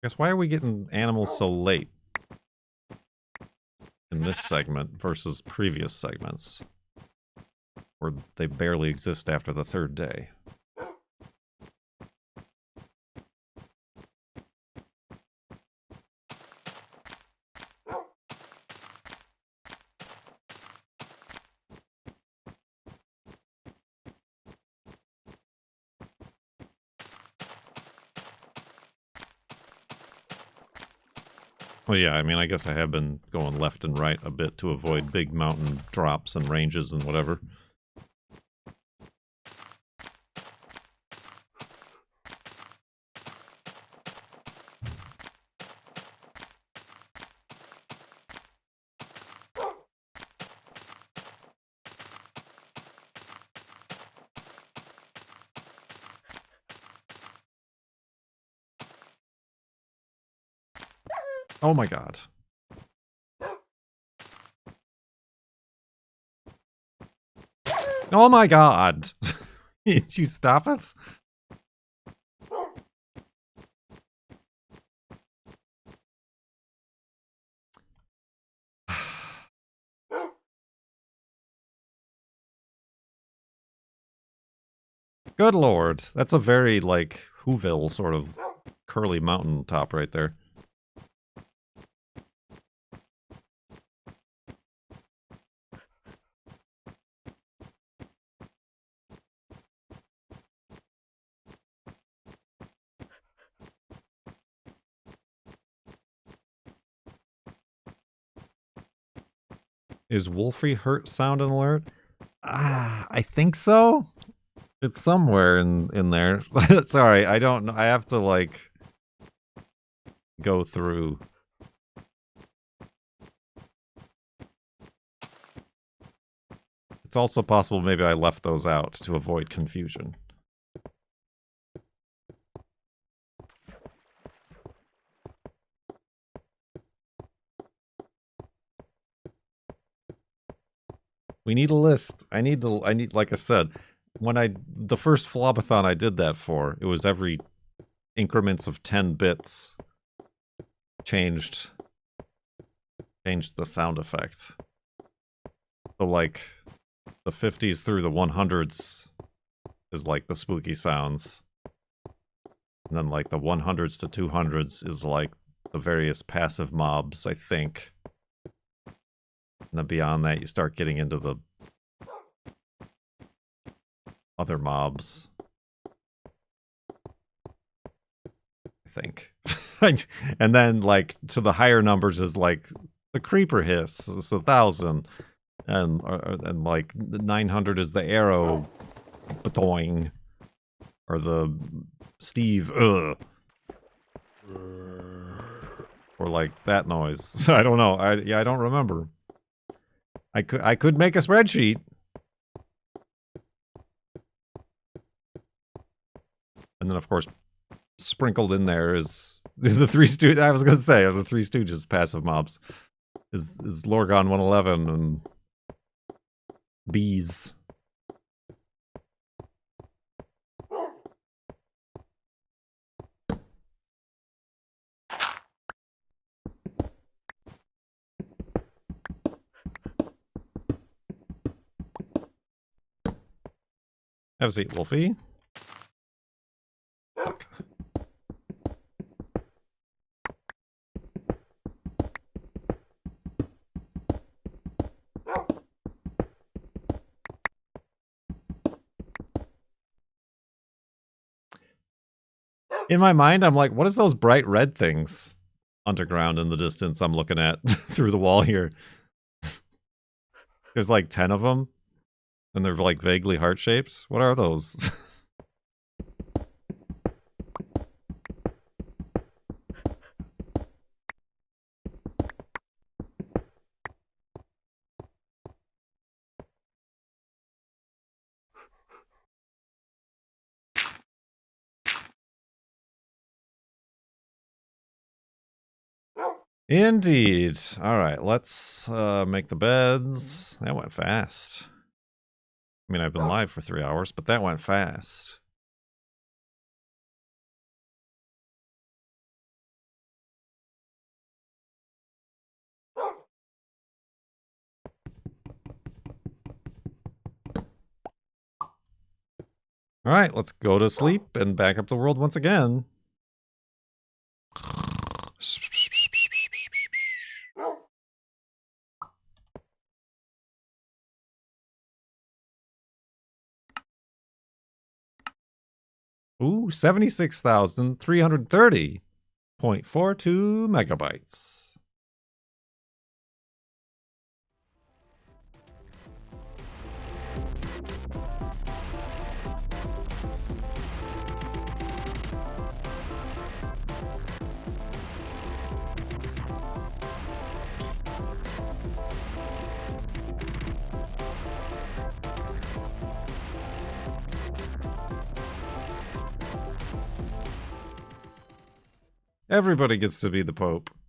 Guess why are we getting animals so late in this segment versus previous segments where they barely exist after the third day? Well, yeah, I mean, I guess I have been going left and right a bit to avoid big mountain drops and ranges and whatever. Oh my god. Oh my god! Did you stop it? Good lord. That's a very, like, Whoville sort of curly mountain top right there. Is Wolfie hurt sound an alert? Ah, I think so. It's somewhere in there. Sorry, I don't know. I have to, like, go through. It's also possible maybe I left those out to avoid confusion. We need a list. I need, like I said, the first Flobathon I did that for, it was every increments of 10 bits changed the sound effect. So, like, the 50s through the 100s is like the spooky sounds. And then, like, the 100s to 200s is like the various passive mobs, I think. And then beyond that, you start getting into the other mobs. think. And then like to the higher numbers is like the creeper hiss is 1,000, and like 900 is the arrow batoing, or the Steve or like that noise. So I don't know. I don't remember. I could make a spreadsheet. And then of course sprinkled in there is the Three Stooges. I was gonna say the Three Stooges passive mobs is Lorgon 111 and bees. Have a seat, Wolfie. Look. In my mind, I'm like, what is those bright red things underground in the distance I'm looking at through the wall here? There's like 10 of them. And they're like vaguely heart-shaped. What are those? Indeed. All right, let's make the beds. That went fast. I mean, I've been live for 3 hours, but that went fast. All right, let's go to sleep and back up the world once again. Ooh, 76,330.42 megabytes. Everybody gets to be the Pope.